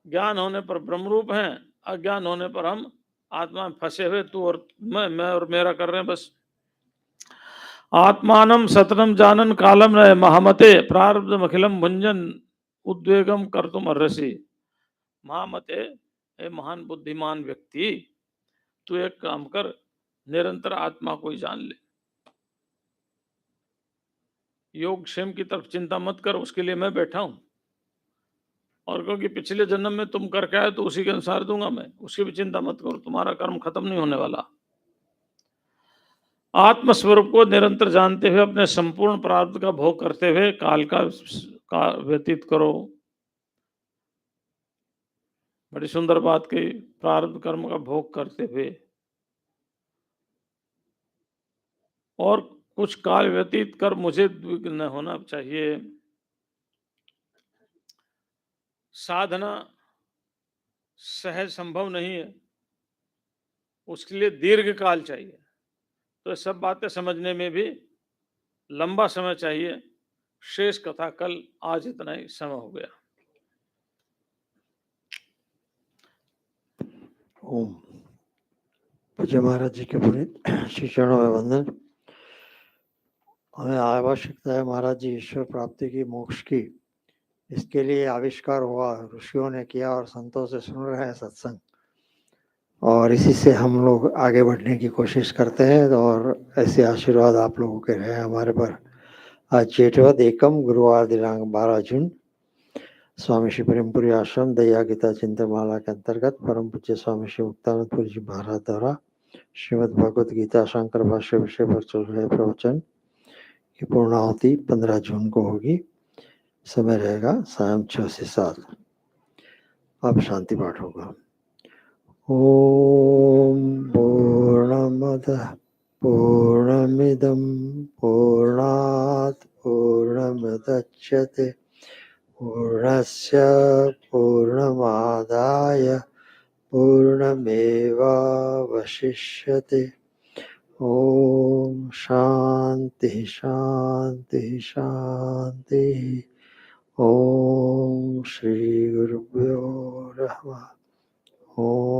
ज्ञान होने पर ब्रह्मरूप हैं, अज्ञान होने पर हम आत्मा में फंसे हुए, तू और मैं और मेरा कर रहे हैं बस। आत्मानम सतनम जानन कालम न महामते प्रारब्धम अखिलम भुंजन उद्वेगम कर्तुम अर्हसि। महामते, ए महान बुद्धिमान व्यक्ति, तू एक काम कर, निरंतर आत्मा को ही जान ले। योग क्षेम की तरफ चिंता मत कर, उसके लिए मैं बैठा हूं। और क्योंकि पिछले जन्म में तुम करके आए तो उसी के अनुसार दूंगा मैं, उसकी भी चिंता मत करो, तुम्हारा कर्म खत्म नहीं होने वाला। आत्मस्वरूप को निरंतर जानते हुए अपने संपूर्ण प्रारब्ध का भोग करते हुए काल का व्यतीत करो। बड़ी सुंदर बात कही, प्रारब्ध कर्म का भोग करते हुए, और कुछ काल व्यतीत कर मुझे न होना चाहिए। साधना सहज संभव नहीं है, उसके लिए दीर्घ काल चाहिए। तो ये सब बातें समझने में भी लंबा समय चाहिए। शेष कथा कल, आज इतना ही समय हो गया। ओम। पूज्य महाराज जी के पुनीत श्री चरणों में वंदन। हमें आवश्यकता है महाराज जी ईश्वर प्राप्ति की, मोक्ष की, इसके लिए आविष्कार हुआ, ऋषियों ने किया और संतों से सुन रहे हैं सत्संग, और इसी से हम लोग आगे बढ़ने की कोशिश करते हैं। और ऐसे आशीर्वाद आप लोगों के रहे हमारे पर। आज जेठवद एकम गुरुवार दिनांक 12 जून, स्वामी श्री प्रेमपुरी आश्रम दया गीता चिंतनमाला के अंतर्गत परम पूज्य स्वामी श्री मुक्तानंदपुरी जी महाराज द्वारा श्रीमद् भगवद गीता शंकर भाष्य विषय पर चल रहे प्रवचन की पूर्णाहुति 15 जून को होगी। समय रहेगा सायं 6 से 7। अब शांति पाठ होगा। ओम पूर्णमदः पूर्णमिदं पूर्णात् पूर्णमुदच्यते पूर्णस्य पूर्णमादाय पूर्णमेवावशिष्यते। ओम शांति शांति शांति। ओम श्री गुरुभ्यो नमः। ओम